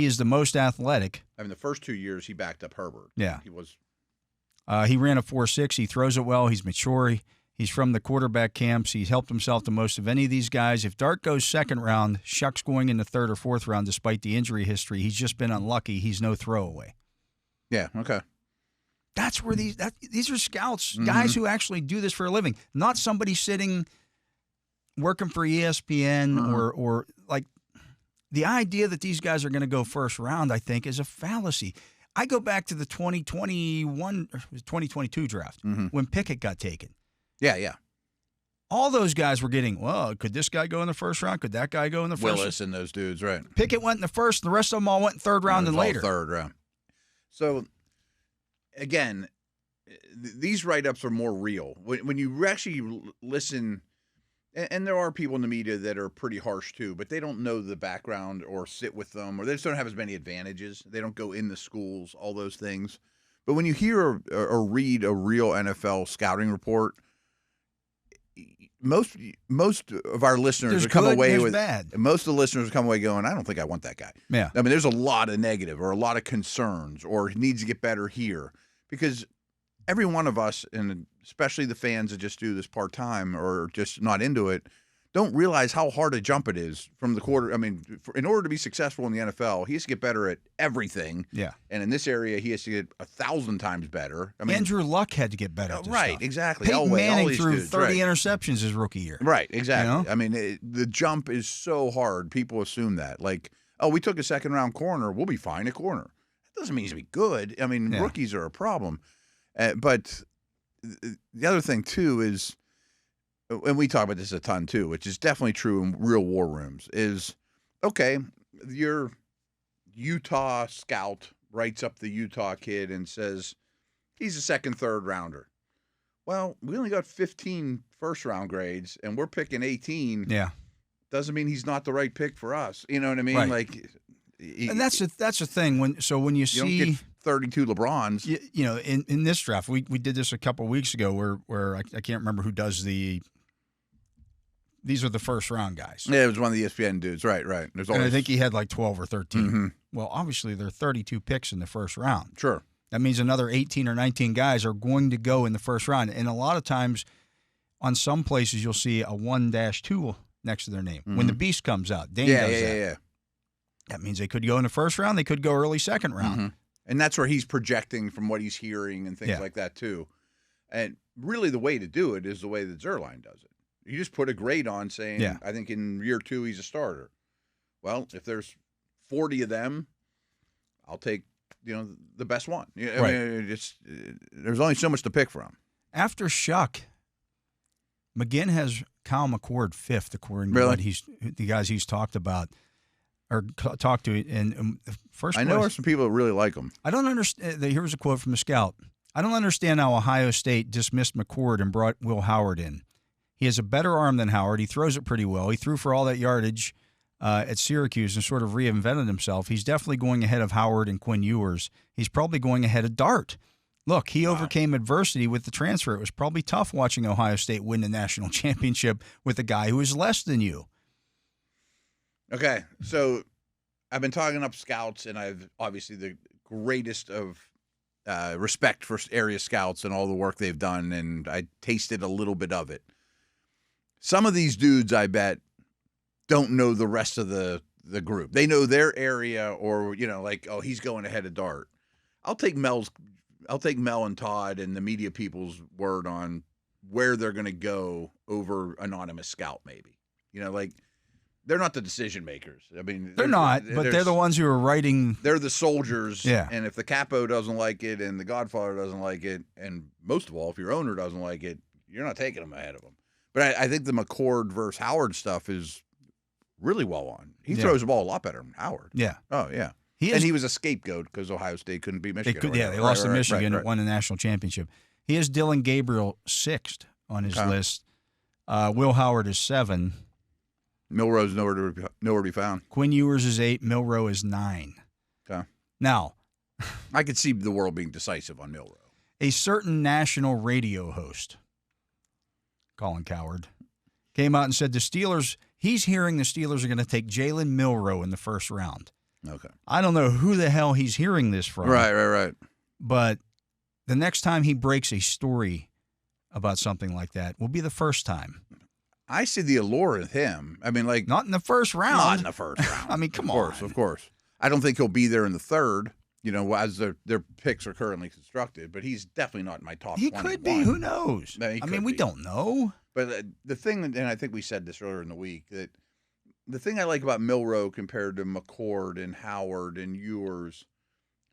is the most athletic. I mean, the first 2 years he backed up Herbert. Yeah. He was He ran a 4.6. He throws it well. He's mature. He's from the quarterback camps. He's helped himself to most of any of these guys. If Dart goes second round, Shuck's going in the third or fourth round despite the injury history. He's just been unlucky. He's no throwaway. Yeah, okay. That's where these are scouts, guys who actually do this for a living, not somebody sitting working for ESPN or like the idea that these guys are going to go first round, I think, is a fallacy. I go back to the 2022 draft when Pickett got taken. Yeah. All those guys were getting, well, could this guy go in the first round? Could that guy go in the first round? Willis and those dudes, right. Pickett went in the first, and the rest of them all went in third round and later. Third round. So, again, these write-ups are more real. When you actually listen, and there are people in the media that are pretty harsh too, but they don't know the background or sit with them, or they just don't have as many advantages. They don't go in the schools, all those things. But when you hear or read a real NFL scouting report, most of our listeners come away with bad. Most of the listeners come away going, I don't think I want that guy. Yeah. I mean, there's a lot of negative or a lot of concerns or he needs to get better here because every one of us, and especially the fans that just do this part-time or just not into it, don't realize how hard a jump it is from the quarter. I mean, in order to be successful in the NFL, he has to get better at everything. Yeah. And in this area, he has to get 1,000 times better. I mean, Andrew Luck had to get better at this right, stuff. exactly. Peyton Manning threw dudes, 30 interceptions his rookie year. Right, exactly. You know? I mean, the jump is so hard. People assume that. Like, oh, we took a second-round corner. We'll be fine at corner. That doesn't mean he's going to be good. I mean, rookies are a problem. But the other thing, too, is, and we talk about this a ton, too, which is definitely true in real war rooms, is, okay, your Utah scout writes up the Utah kid and says, he's a second, third rounder. Well, we only got 15 first-round grades, and we're picking 18. Yeah. Doesn't mean he's not the right pick for us. You know what I mean? Right. Like, and that's the thing. When you see don't get 32 LeBrons, you know, in this draft, we did this a couple of weeks ago where I can't remember who does these are the first round guys. Yeah, it was one of the ESPN dudes. Right. There's always, and I think he had like 12 or 13. Well, obviously there are 32 picks in the first round. Sure. That means another 18 or 19 guys are going to go in the first round. And a lot of times on some places you'll see a 1-2 next to their name. When the beast comes out, Dane does that. Yeah. That means they could go in the first round. They could go early second round. And that's where he's projecting from what he's hearing and things like that too. And really the way to do it is the way that Zerline does it. You just put a grade on saying, I think in year 2 he's a starter. Well, if there's 40 of them, I'll take, the best one. I mean, there's only so much to pick from. After Shuck, McGinn has Kyle McCord 5th, according to what the guys he's talked about or talked to. And first, I know there's some people that really like him. I don't understand. Here's a quote from the scout. I don't understand how Ohio State dismissed McCord and brought Will Howard in. He has a better arm than Howard. He throws it pretty well. He threw for all that yardage at Syracuse and sort of reinvented himself. He's definitely going ahead of Howard and Quinn Ewers. He's probably going ahead of Dart. Look, he overcame adversity with the transfer. It was probably tough watching Ohio State win the national championship with a guy who is less than you. Okay, so I've been talking up scouts, and I've obviously the greatest of respect for area scouts and all the work they've done, and I tasted a little bit of it. Some of these dudes, I bet, don't know the rest of the group. They know their area or, like, oh, he's going ahead of Dart. I'll take Mel and Todd and the media people's word on where they're going to go over anonymous scout maybe. Like, they're not the decision makers. I mean, they're not, but they're the ones who are writing. They're the soldiers. Yeah. And if the capo doesn't like it and the Godfather doesn't like it, and most of all, if your owner doesn't like it, you're not taking them ahead of them. But I think the McCord versus Howard stuff is really well on. He throws the ball a lot better than Howard. Yeah. Oh, yeah. He was a scapegoat because Ohio State couldn't beat Michigan. They lost to Michigan, won the national championship. He has Dylan Gabriel 6th on his list. Will Howard is 7. Milroe's nowhere to be found. Quinn Ewers is 8. Milroe is 9. Okay. Now, I could see the world being decisive on Milroe. A certain national radio host, Colin Cowherd, came out and said he's hearing the Steelers are going to take Jalen Milroe in the first round. Okay. I don't know who the hell he's hearing this from. Right. But the next time he breaks a story about something like that will be the first time. I see the allure of him. I mean, like, Not in the first round. not in the first round. I mean, come on. Of course. I don't think he'll be there in the third, as their picks are currently constructed, but he's definitely not in my top 21. He could be. Who knows? No, we don't know. But the thing, and I think we said this earlier in the week, that the thing I like about Milroe compared to McCord and Howard and Ewers,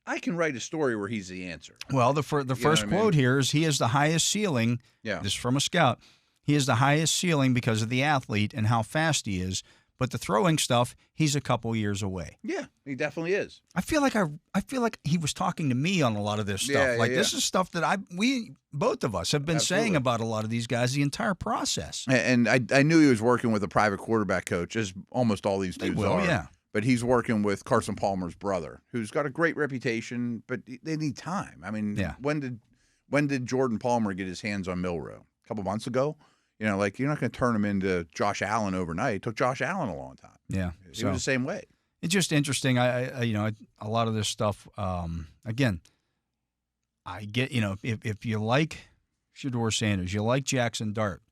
I can write a story where he's the answer. Well, the first quote here is he has the highest ceiling. Yeah. This is from a scout. He has the highest ceiling because of the athlete and how fast he is. But the throwing stuff, he's a couple years away. Yeah, he definitely is. I feel like he was talking to me on a lot of this stuff. This is stuff that we both of us have been saying about a lot of these guys the entire process. And I knew he was working with a private quarterback coach, as almost all these dudes are. Yeah. But he's working with Carson Palmer's brother, who's got a great reputation, but they need time. I mean, when did Jordan Palmer get his hands on Milroe? A couple months ago? You're not going to turn him into Josh Allen overnight. It took Josh Allen a long time. Yeah. He was the same way. It's just interesting. A lot of this stuff, again, I get, if you like Shedeur Sanders, you like Jackson Dart,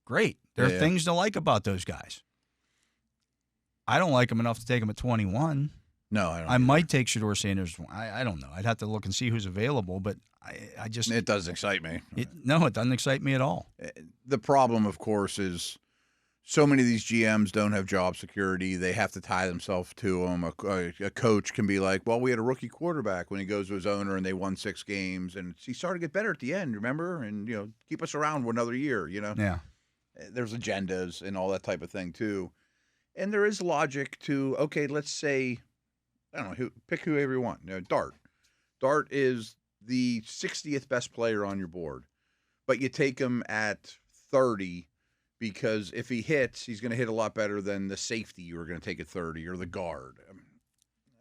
great. There are things to like about those guys. I don't like him enough to take him at 21. No, I don't. I might take Shedeur Sanders. I don't know. I'd have to look and see who's available, but I just... It doesn't excite me. It doesn't excite me at all. The problem, of course, is so many of these GMs don't have job security. They have to tie themselves to them. A coach can be like, well, we had a rookie quarterback when he goes to his owner and they won 6 games, and he started to get better at the end, remember? And, keep us around for another year, Yeah. There's agendas and all that type of thing, too. And there is logic to, okay, let's say, I don't know, pick whoever you want. Dart. Dart is the 60th best player on your board, but you take him at 30 because if he hits, he's going to hit a lot better than the safety you were going to take at 30 or the guard.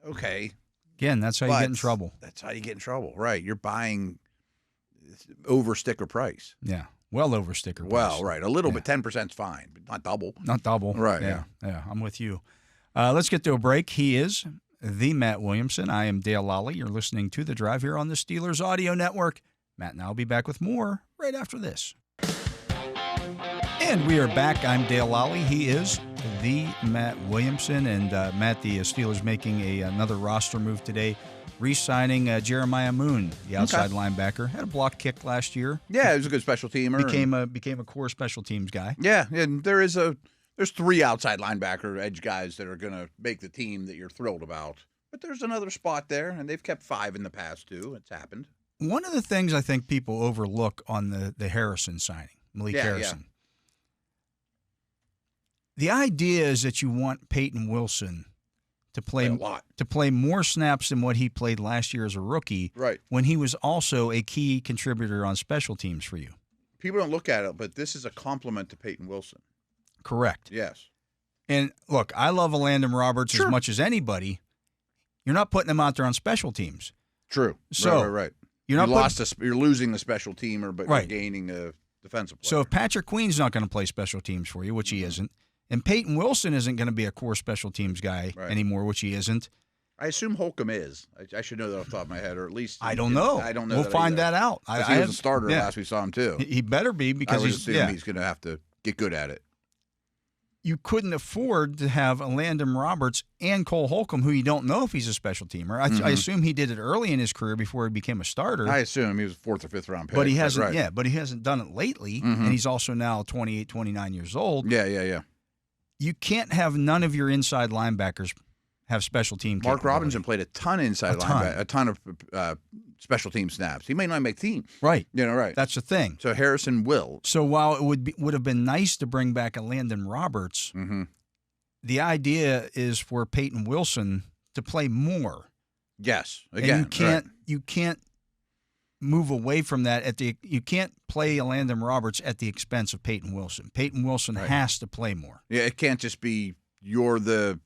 Okay. Again, that's how you get in trouble. That's how you get in trouble, right? You're buying over sticker price. Yeah. Well over sticker price. Well, right. A little bit, 10%'s fine, but not double. Not double. Right. Yeah. I'm with you. Let's get to a break. He is the Matt Williamson. I am Dale Lolley. You're listening to The Drive here on the Steelers Audio Network. Matt and I will be back with more right after this. And we are back. I'm Dale Lolley. He is the Matt Williamson. And Matt, the Steelers making another roster move today, re-signing Jeremiah Moon, the outside linebacker. Had a block kick last year. Yeah, he was a good special teamer. Became a core special teams guy. Yeah, and there's 3 outside linebacker edge guys that are going to make the team that you're thrilled about. But there's another spot there, and they've kept 5 in the past, too. It's happened. One of the things I think people overlook on the Harrison signing, Malik Harrison, the idea is that you want Peyton Wilson to play more snaps than what he played last year as a rookie, right? When he was also a key contributor on special teams for you. People don't look at it, but this is a compliment to Peyton Wilson. Correct. Yes. And look, I love Landon Roberts as much as anybody. You're not putting him out there on special teams. True. So right. You're losing the special teamer, but you're gaining a defensive player. So if Patrick Queen's not going to play special teams for you, which he isn't, and Peyton Wilson isn't going to be a core special teams guy anymore, which he isn't. I assume Holcomb is. I should know that off the top of my head, or at least I don't know. We'll find that out. He was a starter last we saw him too. He better be because he's going to have to get good at it. You couldn't afford to have a Landon Roberts and Cole Holcomb, who you don't know if he's a special teamer. I assume he did it early in his career before he became a starter. I assume he was a 4th or 5th round pick. But he hasn't. Yeah, but he hasn't done it lately, and he's also now 28, 29 years old. Yeah. You can't have none of your inside linebackers have special team. Mark Robinson played a ton inside linebacker, a ton of special team snaps. He may not make team. Right. Right. That's the thing. So Harrison will. So while it would have been nice to bring back a Landon Roberts, the idea is for Peyton Wilson to play more. Yes. Again, and you can't move away from that you can't play a Landon Roberts at the expense of Peyton Wilson. Peyton Wilson has to play more. Yeah, it can't just be you're the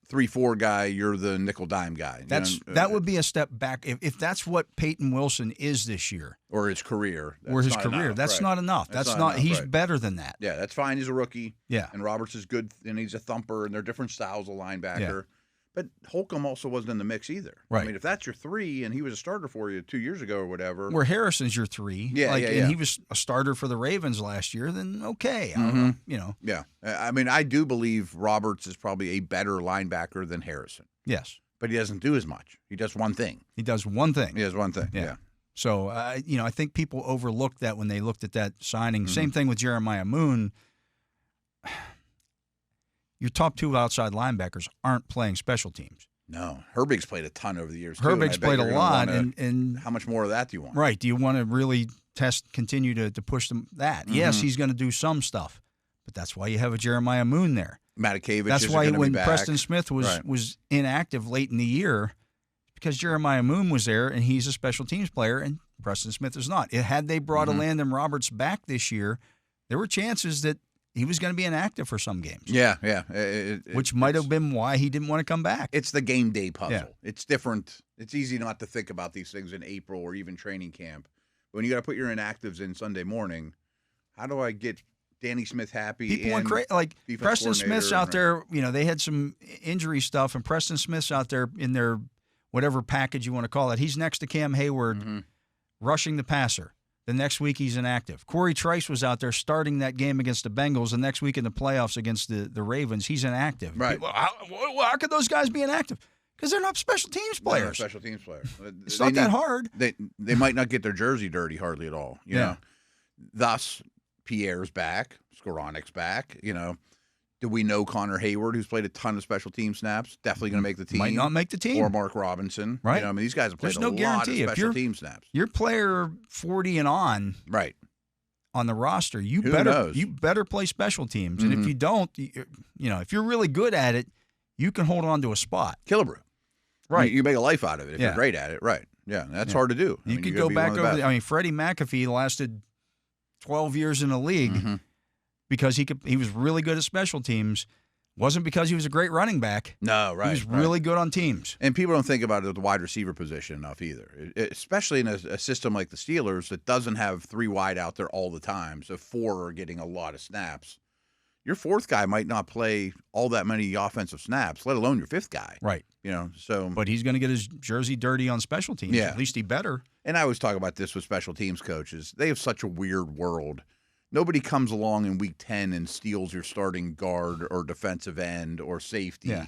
3-4 guy, you're the nickel dime guy. That would be a step back if that's what Peyton Wilson is this year, or his career. That's not enough. That's not. He's better than that. Yeah, that's fine. He's a rookie. Yeah, and Roberts is good, and he's a thumper, and they're different styles of linebacker. Yeah. But Holcomb also wasn't in the mix either. Right. I mean, if that's your 3 and he was a starter for you 2 years ago or whatever. Where Harrison's your 3. And he was a starter for the Ravens last year, then okay. Yeah. I mean, I do believe Roberts is probably a better linebacker than Harrison. Yes. But he doesn't do as much. He does one thing. He does one thing. He does one thing, yeah. So, I think people overlooked that when they looked at that signing. Same thing with Jeremiah Moon. Your top 2 outside linebackers aren't playing special teams. No. Herbig's played a ton over the years, too. Herbig's played a lot. And how much more of that do you want? Right. Do you want to really continue to push them that? Yes, he's going to do some stuff. But that's why you have a Jeremiah Moon there. Matakevich That's why when back. Preston Smith was inactive late in the year, because Jeremiah Moon was there, and he's a special teams player, and Preston Smith is not. Had they brought a Landon Roberts back this year, there were chances that he was going to be inactive for some games. Yeah. Which might have been why he didn't want to come back. It's the game day puzzle. Yeah. It's different. It's easy not to think about these things in April or even training camp. When you got to put your inactives in Sunday morning, how do I get Danny Smith happy? People went crazy. Like Preston Smith's out there, they had some injury stuff, and Preston Smith's out there in their whatever package you want to call it. He's next to Cam Hayward rushing the passer. The next week he's inactive. Corey Trice was out there starting that game against the Bengals. The next week in the playoffs against the Ravens, he's inactive. Right. How could those guys be inactive? Because they're not special teams players. They're not special teams players. It's not that hard. They might not get their jersey dirty hardly at all. You know? Thus, Pierre's back. Skoranic's back. Do we know Connor Hayward, who's played a ton of special team snaps? Definitely going to make the team. Might not make the team. Or Mark Robinson. Right. These guys have played There's no lot of guarantee. special team snaps. Your player 40 and on right on the roster, you Who better knows? you better play special teams. And if you don't, if you're really good at it, you can hold on to a spot. Killebrew. Right. You make a life out of it if you're great at it. Right. Yeah, that's hard to do. You could go back over Freddie McAfee lasted 12 years in the league because he was really good at special teams. Wasn't because he was a great running back. No, right. He was really good on teams. And people don't think about it at the wide receiver position enough either, especially in a system like the Steelers that doesn't have 3 wide out there all the time, so 4 are getting a lot of snaps. Your 4th guy might not play all that many offensive snaps, let alone your 5th guy. Right. But he's going to get his jersey dirty on special teams. Yeah. At least he better. And I always talk about this with special teams coaches. They have such a weird world. Nobody comes along in week 10 and steals your starting guard or defensive end or safety. Yeah.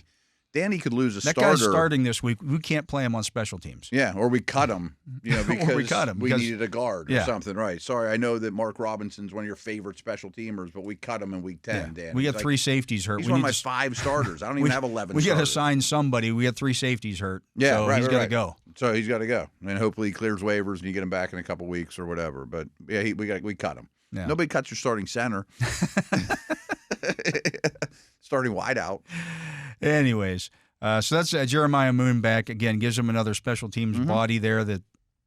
Danny could lose a that starter. That guy's starting this week. We can't play him on special teams. Yeah, or we cut him, because we needed a guard or something. Right. Sorry, I know that Mark Robinson's one of your favorite special teamers, but we cut him in week 10, Dan. We got 3 safeties hurt. He's one of my 5 starters. I don't even have 11 We got to starters. sign somebody. We got 3 safeties hurt. Yeah, so right, he's got to go. So he's got to go. And hopefully he clears waivers and you get him back in a couple weeks or whatever. But, yeah, we cut him. Yeah. Nobody cuts your starting center. Starting wide out. Anyways, so that's Jeremiah Moon back. Again, gives him another special teams body there.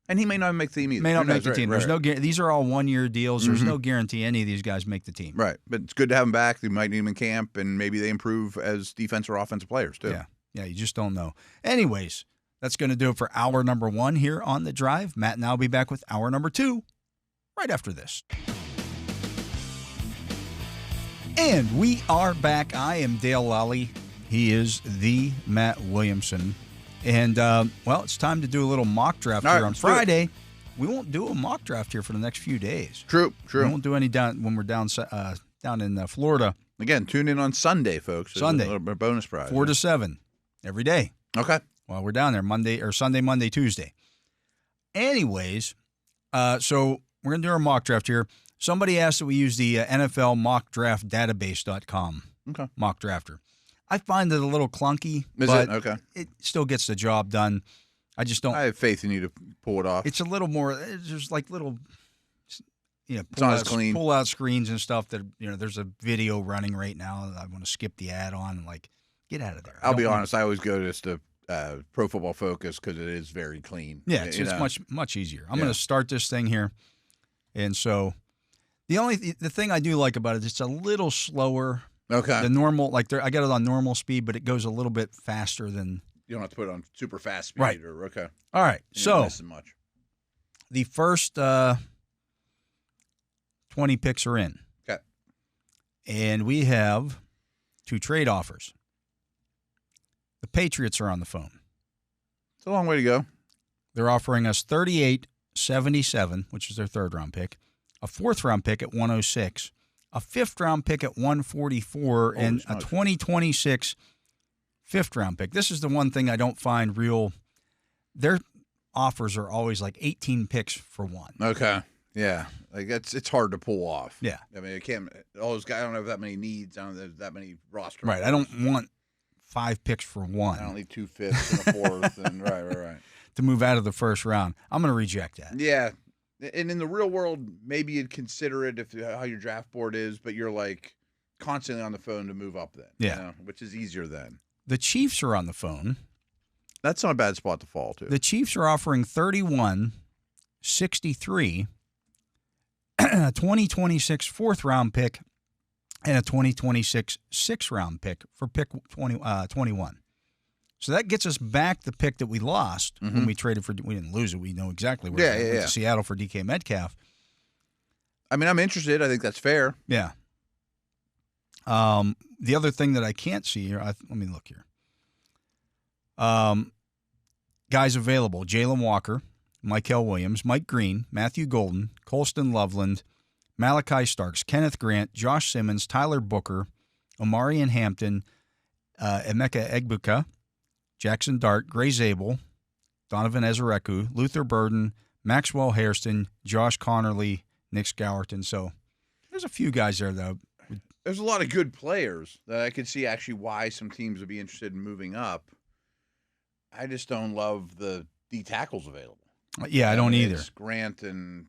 And he may not make the team either. May not make the team. There's no. These are all 1-year deals. There's no guarantee any of these guys make the team. Right. But it's good to have them back. They might need them in camp, and maybe they improve as defensive or offensive players, too. Yeah, you just don't know. Anyways, that's going to do it for hour number 1 here on The Drive. Matt and I will be back with hour number 2 right after this. And we are back. I am Dale Lolley. He is the Matt Williamson. And, it's time to do a little mock draft here on Friday. We won't do a mock draft here for the next few days. True. We won't do any when we're down in Florida. Again, tune in on Sunday, folks. Sunday. A bonus prize. 4 to 7 every day. Okay. While we're down there, Sunday, Monday, Tuesday. Anyways, so we're going to do our mock draft here. Somebody asked that we use the NFL mockdraftdatabase.com mock drafter. I find it a little clunky, but it still gets the job done. I just don't. I have faith in you to pull it off. It's a little more. There's like little, it's not as clean. Pull out screens and stuff that there's a video running right now. I want to skip the ad on and get out of there. I'll be honest. I always go just to Pro Football Focus because it is very clean. Yeah, it's much easier. I'm going to start this thing here, and so. The thing I do like about it, it's a little slower. Okay. The normal, I got it on normal speed, but it goes a little bit faster than. You don't have to put it on super fast speed. Right. Okay. All right. So much. The first 20 picks are in. Okay. And we have 2 trade offers. The Patriots are on the phone. It's a long way to go. They're offering us $38.77, which is their third-round pick, a fourth-round pick at 106, a fifth-round pick at 144, and a 2026 fifth-round pick. This is the one thing I don't find real. Their offers are always like 18 picks for one. Okay. Yeah. Like it's hard to pull off. Yeah. I mean, it can't. All those guys. I don't have that many needs. I don't have that many roster. Right. I don't want 5 picks for one. I don't need 2 fifths and a fourth. And right. To move out of the first round. I'm going to reject that. Yeah. And in the real world, maybe you'd consider it if how your draft board is, but you're like constantly on the phone to move up then. Yeah. You know, which is easier then. The Chiefs are on the phone. That's not a bad spot to fall to. The Chiefs are offering $31.63, a 2026 fourth-round pick, and a 2026 sixth-round pick for pick 21. So that gets us back the pick that we lost when we traded for. We didn't lose it. We know exactly where we went to Seattle for DK Metcalf. I mean, I'm interested. I think that's fair. Yeah. The other thing that I can't see here, let me look here. Guys available: Jalen Walker, Mykel Williams, Mike Green, Matthew Golden, Colston Loveland, Malachi Starks, Kenneth Grant, Josh Simmons, Tyler Booker, Omarion Hampton, Emeka Egbuka, Jackson Dart, Gray Zabel, Donovan Ezereku, Luther Burden, Maxwell Hairston, Josh Connerly, Nick Scourton. So there's a few guys there, though. There's a lot of good players that I could see actually why some teams would be interested in moving up. I just don't love the D tackles available. Yeah, I don't either. It's Grant, and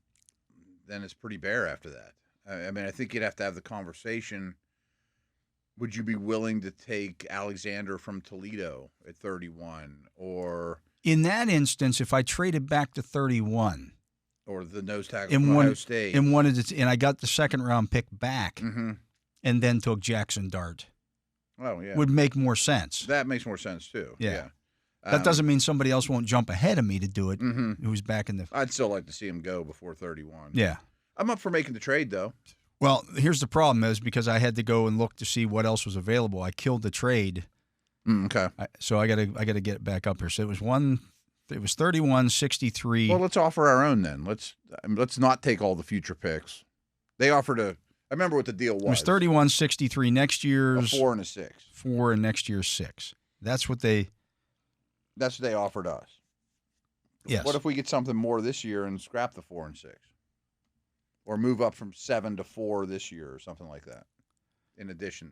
then it's pretty bare after that. I mean, I think you'd have to have the conversation. Would you be willing to take Alexander from Toledo at 31, or in that instance, if I traded back to 31, or the nose tackle from Ohio State, and I got the second-round pick back, and then took Jackson Dart, would make more sense. That makes more sense too. Yeah. That doesn't mean somebody else won't jump ahead of me to do it. Who's back in the? I'd still like to see him go before 31. Yeah, I'm up for making the trade though. Well, here's the problem: is because I had to go and look to see what else was available. I killed the trade. Okay. So I got to get it back up here. So it was 31.63. Well, let's offer our own then. Let's not take all the future picks. They offered I remember what the deal was. It was 31.63 next year's a 4 and a 6. 4 and next year's 6. That's what they offered us. Yes. What if we get something more this year and scrap the 4 and 6? Or move up from 7 to 4 this year or something like that, in addition.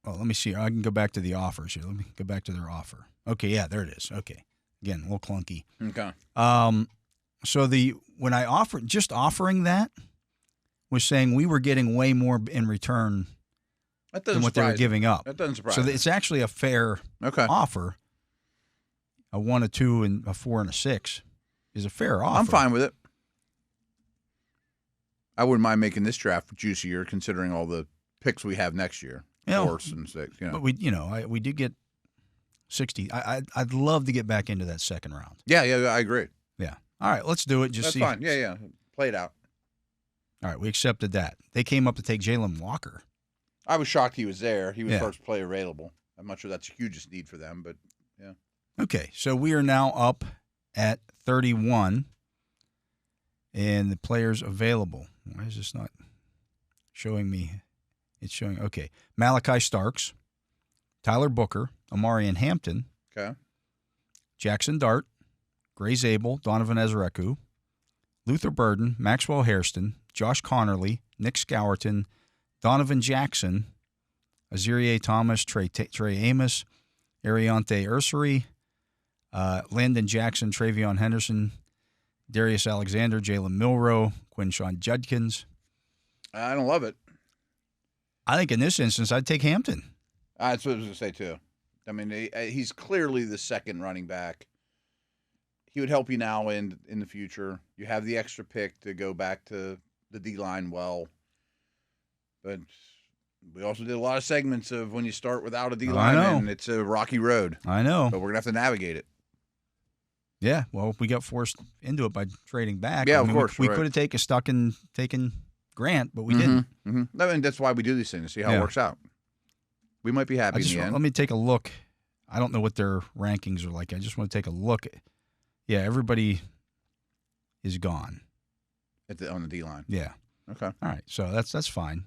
Well, let me see. I can go back to the offers here. Let me go back to their offer. Okay, yeah, there it is. Okay. Again, a little clunky. Okay. So when I offering that was saying we were getting way more in return than what they were giving up. That doesn't surprise me. So it's actually a fair offer. A 1, a 2, and a 4 and a 6 is a fair offer. I'm fine with it. I wouldn't mind making this draft juicier, considering all the picks we have next year. 4 and 6. But we did get 60. I'd love to get back into that second round. Yeah, I agree. Yeah. All right, let's do it. That's fine. Yeah. Play it out. All right, we accepted that. They came up to take Jalen Walker. I was shocked he was there. He was first player available. I'm not sure that's the hugest need for them, but yeah. Okay, so we are now up at 31, and the players available. Why is this not showing me? It's showing, okay. Malachi Starks, Tyler Booker, Omarion Hampton, Jackson Dart, Gray Zabel, Donovan Ezereku, Luther Burden, Maxwell Hairston, Josh Connerly, Nick Scourton, Donovan Jackson, Azirie Thomas, Trey Amos, Ariante Ursary, Landon Jackson, Travion Henderson, Darius Alexander, Jalen Milroe, Quinshawn Judkins. I don't love it. I think in this instance, I'd take Hampton. That's what I was going to say, too. I mean, he's clearly the second running back. He would help you now and in the future. You have the extra pick to go back to the D-line well. But we also did a lot of segments of when you start without a D-line, and it's a rocky road. I know. But we're going to have to navigate it. Yeah, well, we got forced into it by trading back. Yeah, of course. We could have taken Grant, but we didn't. I mean, that's why we do these things, to see how it works out. We might be happy in the end. Let me take a look. I don't know what their rankings are like. I just want to take a look. Yeah, everybody is gone. On the D-line. Yeah. Okay. All right. So that's fine.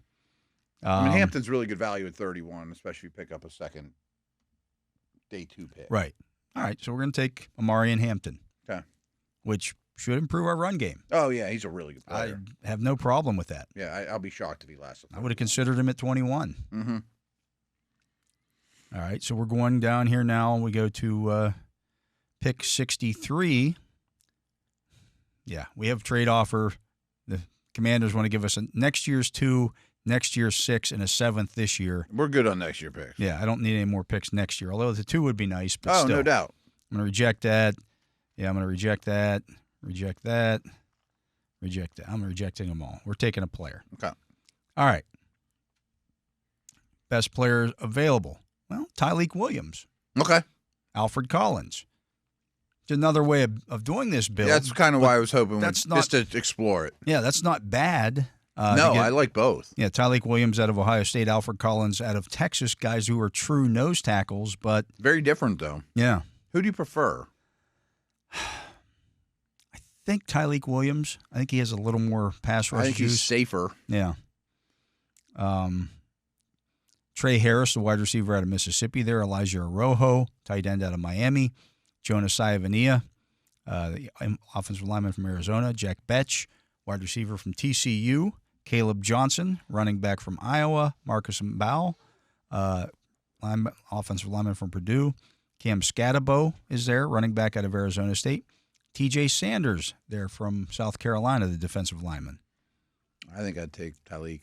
I mean, Hampton's really good value at 31, especially if you pick up a second day 2 pick. Right. All right. So we're going to take Amari and Hampton. Okay. Which should improve our run game. Oh, yeah. He's a really good player. I have no problem with that. Yeah, I'll be shocked if he lasts. I would have considered him at 21. Mm-hmm. All right. So we're going down here now. We go to pick 63. Yeah. We have trade offer. The Commanders want to give us next year's 2, next year's 6, and a 7th this year. We're good on next year picks. Yeah. I don't need any more picks next year, although the 2 would be nice. But still, no doubt. I'm going to reject that. Yeah, I'm going to reject that. Reject that. Reject that. I'm rejecting them all. We're taking a player. Okay. All right. Best players available. Well, Tyleek Williams. Okay. Alfred Collins. It's another way of doing this, Bill. Yeah, that's kind of why I was hoping just to explore it. Yeah, that's not bad. I like both. Yeah, Tyleek Williams out of Ohio State, Alfred Collins out of Texas, guys who are true nose tackles, but very different, though. Yeah. Who do you prefer? I think Tyleek Williams. I think he has a little more pass rush I think juice. he's safer. Yeah. Trey Harris, the wide receiver out of Mississippi there. Elijah Arrojo, tight end out of Miami. Jonas Iavania, the offensive lineman from Arizona. Jack Betch, wide receiver from TCU. Caleb Johnson, running back from Iowa. Marcus Mbao, offensive lineman from Purdue. Cam Scatabo is there, running back out of Arizona State. TJ Sanders there from South Carolina, the defensive lineman. I think I'd take Tyleek.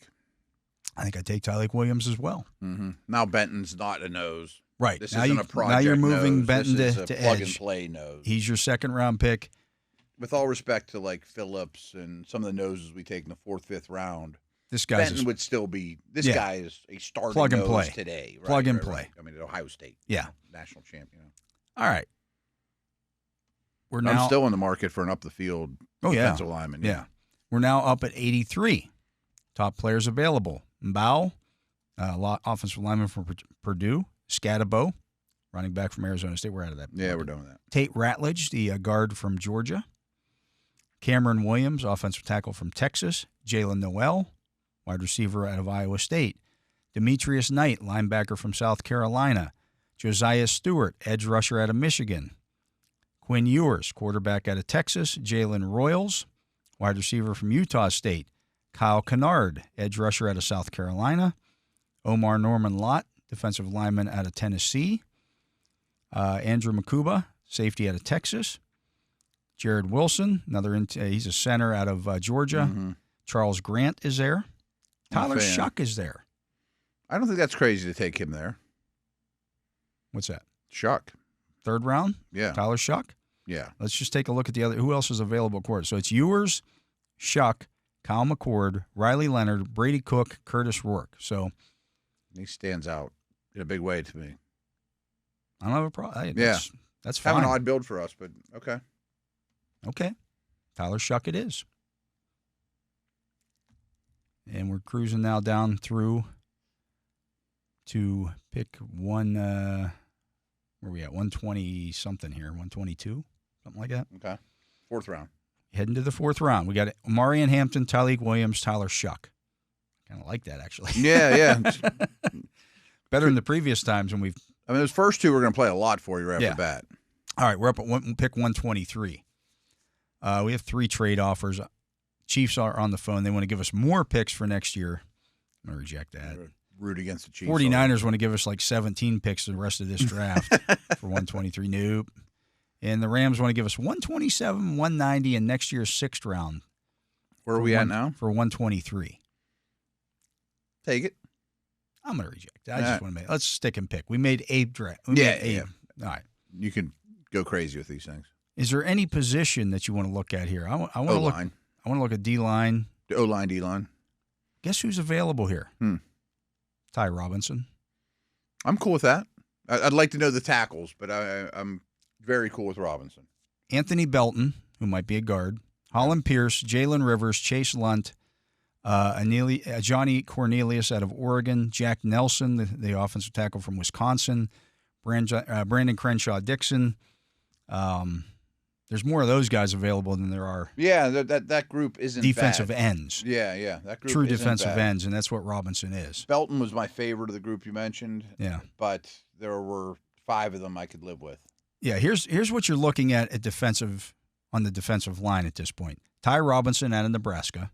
I think I'd take Tyleek Williams as well. Mm-hmm. Now Benton's not a nose. Right. This now isn't a project now you're moving nose. Benton this to is a edge. plug-and-play nose. He's your second-round pick. With all respect to, like, Phillips and some of the noses we take in the 4th, 5th round, this guy's Benton would still be – this guy is a starting plug and nose play today. Right? Plug and right, play. Right. I mean, at Ohio State. Yeah. National champion. All right. I'm still in the market for an up-the-field defensive lineman. Yeah. We're now up at 83. Top players available. Mbao, offensive lineman from Purdue. Scatabo, running back from Arizona State. We're out of that. Yeah, we're done with that. Tate Ratledge, the guard from Georgia. Cameron Williams, offensive tackle from Texas. Jalen Noel, wide receiver out of Iowa State. Demetrius Knight, linebacker from South Carolina. Josiah Stewart, edge rusher out of Michigan. Quinn Ewers, quarterback out of Texas. Jalen Royals, wide receiver from Utah State. Kyle Kennard, edge rusher out of South Carolina. Omar Norman Lott, defensive lineman out of Tennessee. Andrew Makuba, safety out of Texas. Jared Wilson, he's a center out of Georgia. Mm-hmm. Charles Grant is there. Tyler Shuck is there. I don't think that's crazy to take him there. What's that? Shuck. 3rd round? Yeah. Tyler Shuck? Yeah. Let's just take a look at the other. Who else is available at quarter? So it's Ewers, Shuck, Kyle McCord, Riley Leonard, Brady Cook, Curtis Rourke. So he stands out in a big way to me. I don't have a problem. Yeah. That's fine. Kind of an odd build for us, but okay. Okay. Tyler Shuck it is. And we're cruising now down through to pick one, where are we at? 120-something here, 122, something like that. Okay. 4th round. Heading to the 4th round. We got Amari and Hampton, Tyleek Williams, Tyler Shuck. Kind of like that, actually. Yeah. Better than the previous times when we've. I mean, those first 2 we're going to play a lot for you right off the bat. All right, we're up at pick 123. We have 3 trade offers. Chiefs are on the phone. They want to give us more picks for next year. I'm going to reject that. Root against the Chiefs. 49ers want to give us like 17 picks the rest of this draft for 123. Nope. And the Rams want to give us 127, 190, and next year's 6th round. Where are we at now? For 123. Take it. I'm going to reject it. I just want to make. Let's stick and pick. We made Abe draft. Yeah. All right. You can go crazy with these things. Is there any position that you want to look at here? I want to look. I want to look at D-line. O-line, D-line. Guess who's available here? Ty Robinson. I'm cool with that. I'd like to know the tackles, but I'm very cool with Robinson. Anthony Belton, who might be a guard. Holland Pierce, Jalen Rivers, Chase Lunt, Johnny Cornelius out of Oregon, Jack Nelson, the offensive tackle from Wisconsin, Brandon Crenshaw-Dixon. There's more of those guys available than there are. Yeah, that group isn't defensive bad. ends. Yeah, that group true isn't defensive bad. ends, and that's what Robinson is. Belton was my favorite of the group you mentioned. Yeah, but there were 5 of them I could live with. Yeah, here's what you're looking at on the defensive line at this point. Ty Robinson out of Nebraska,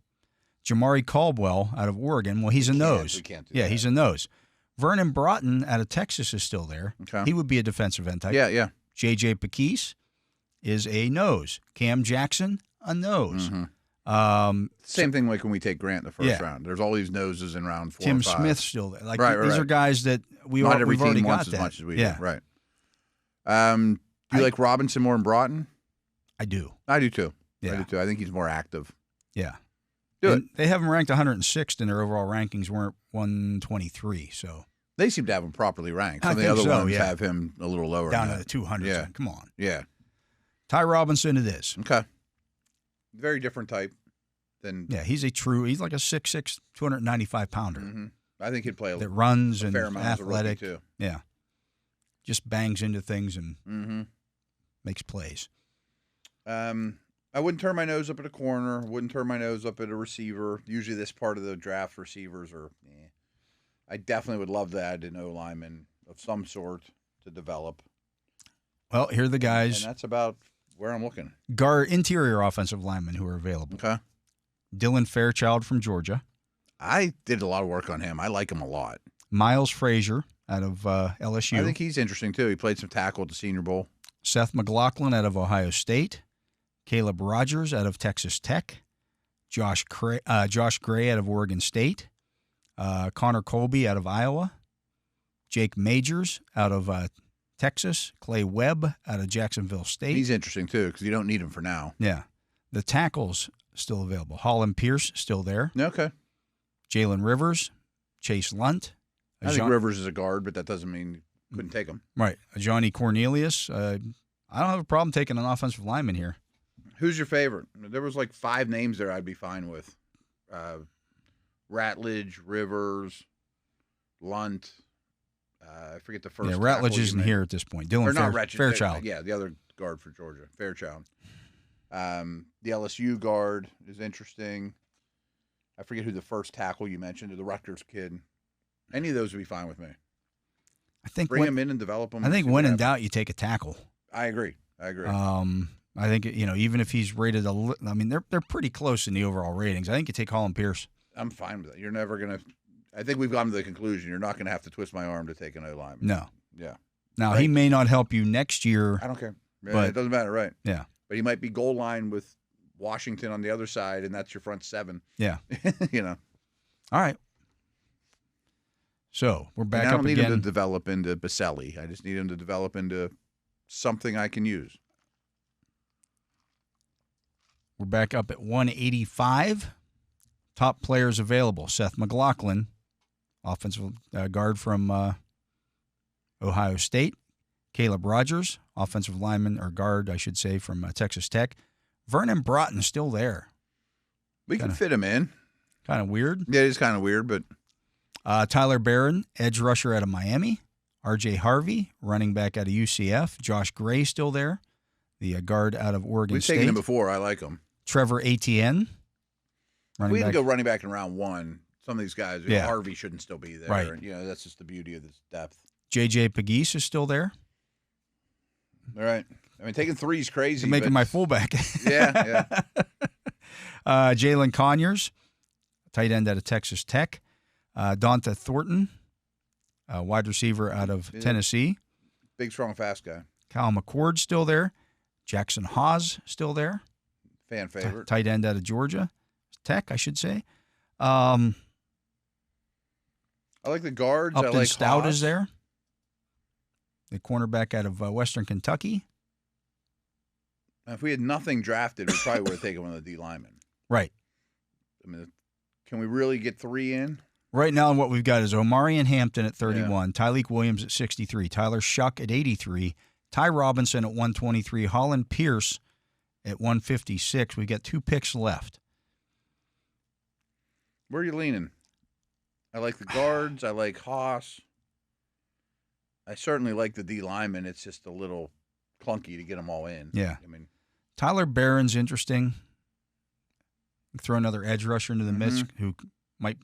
Jamari Caldwell out of Oregon. Well, he's a nose. We can't do yeah, that. He's a nose. Vernon Broughton out of Texas is still there. Okay. He would be a defensive end type. Yeah. J.J. Pequise is a nose. Cam Jackson, a nose. Mm-hmm. Same thing like when we take Grant in the first round. There's all these noses in round 4 Tim and 5. Smith still there. Like right, these are guys that we've Not every already team got wants that. as much as we yeah. do. Right. Do you like Robinson more than Broughton? I do. I do too. Yeah. I do too. I think he's more active. Yeah. Do and it. They have him ranked 106th, and their overall rankings weren't 123. So they seem to have him properly ranked. Some I of the think other so, ones yeah. have him a little lower. Down than to that. the 200s. Yeah. Come on. Yeah. Ty Robinson it is. Okay. Very different type than. Yeah, he's like a 6'6", 295-pounder. Mm-hmm. I think he'd play that runs and fair amount athletic. as a rookie too. Yeah. Just bangs into things and Mm-hmm. makes plays. I wouldn't turn my nose up at a corner. Wouldn't turn my nose up at a receiver. Usually this part of the draft, receivers are I definitely would love to add an O-lineman of some sort to develop. Well, here are the guys. And that's about where I'm looking. Interior offensive linemen who are available. Okay. Dylan Fairchild from Georgia. I did a lot of work on him. I like him a lot. Miles Frazier out of LSU. I think he's interesting, too. He played some tackle at the Senior Bowl. Seth McLaughlin out of Ohio State. Caleb Rogers out of Texas Tech. Josh Gray out of Oregon State. Connor Colby out of Iowa. Jake Majors out of Texas. Clay Webb out of Jacksonville State. He's interesting, too, because you don't need him for now. Yeah. The tackles still available. Holland Pierce still there. Okay. Jalen Rivers. Chase Lunt. I think Rivers is a guard, but that doesn't mean you couldn't take him. Right. Johnny Cornelius. I don't have a problem taking an offensive lineman here. Who's your favorite? There was like 5 names there I'd be fine with. Ratledge, Rivers, Lunt. I forget the first. Yeah, Ratledge isn't here at this point. Dylan Fairchild. Yeah, the other guard for Georgia, Fairchild. The LSU guard is interesting. I forget who the first tackle you mentioned, or the Rutgers kid. Any of those would be fine with me. I think bring them in and develop them. I think when in doubt, you take a tackle. I agree. I think even if he's rated they're pretty close in the overall ratings. I think you take Holland Pierce. I'm fine with that. You're never gonna. I think we've gotten to the conclusion. You're not going to have to twist my arm to take an O-lineman. No. Yeah. Now he may not help you next year. I don't care. But it doesn't matter, right? Yeah. But he might be goal line with Washington on the other side, and that's your front 7. Yeah. All right. So we're back I up don't need again. him to develop into Baselli. I just need him to develop into something I can use. We're back up at 185. Top players available. Seth McLaughlin, offensive guard from Ohio State. Caleb Rogers, offensive lineman, or guard, I should say, from Texas Tech. Vernon Broughton still there. We can fit him in. Kind of weird. Yeah, it is kind of weird, but. Tyler Barron, edge rusher out of Miami. R.J. Harvey, running back out of UCF. Josh Gray still there, the guard out of Oregon State. We've taken him before. I like him. Trevor Etienne. We can go running back in round 1. Some of these guys, Harvey shouldn't still be there. Right. And, that's just the beauty of this depth. J.J. Pegues is still there. All right. I mean, taking 3 is crazy. You're making my fullback. Yeah. Jalen Conyers, tight end out of Texas Tech. Donta Thornton, wide receiver out of Tennessee. Big, strong, fast guy. Kyle McCord still there. Jackson Haas still there. Fan favorite. Tight end out of Georgia Tech, I should say. I like the guards. Upton I like Stout Haas. is there. The cornerback out of Western Kentucky. If we had nothing drafted, we probably would have taken one of the D linemen. Right. I mean, can we really get 3 in? Right now, what we've got is Omarion Hampton at 31, Tyleek Williams at 63, Tyler Shuck at 83, Ty Robinson at 123, Holland Pierce at 156. We've got 2 picks left. Where are you leaning? I like the guards. I like Haas. I certainly like the D lineman. It's just a little clunky to get them all in. Yeah. I mean, Tyler Barron's interesting. Throw another edge rusher into the mix who might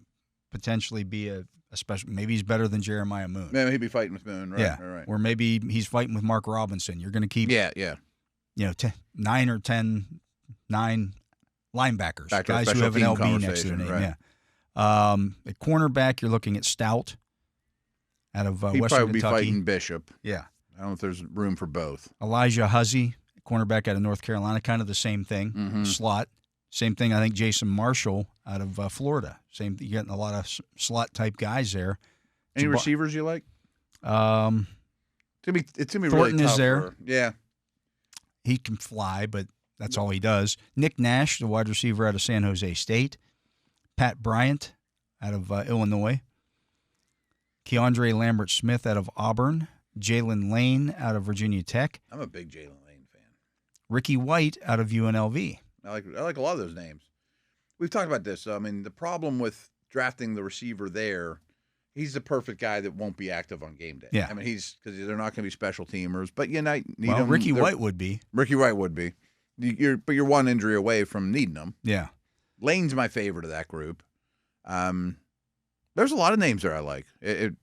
potentially be a special. Maybe he's better than Jeremiah Moon. maybe he'd be fighting with Moon, right? Yeah. Right. Or maybe he's fighting with Mark Robinson. You're going to keep, Yeah. 9 or 10 linebackers, Back to the guys who special have an team LB next to their conversation, name. right. Yeah. At cornerback, you're looking at Stout out of He'd Western probably be Kentucky. fighting Bishop. Yeah. I don't know if there's room for both. Elijah Huzzy, cornerback out of North Carolina, kind of the same thing. Slot. Same thing, I think, Jason Marshall out of Florida. Same. You're getting a lot of slot-type guys there. Any receivers you like? It's It's gonna be Thornton really tough. is there. Yeah. He can fly, but that's all he does. Nick Nash, the wide receiver out of San Jose State. Pat Bryant out of Illinois. Keandre Lambert-Smith out of Auburn. Jalen Lane out of Virginia Tech. I'm a big Jalen Lane fan. Ricky White out of UNLV. I like a lot of those names. We've talked about this. I mean, the problem with drafting the receiver there, he's the perfect guy that won't be active on game day. Yeah. I mean, because they're not going to be special teamers. But you need Well, them. Ricky White would be. Ricky White would be. But you're one injury away from needing them. Yeah. Lane's my favorite of that group. There's a lot of names there I like.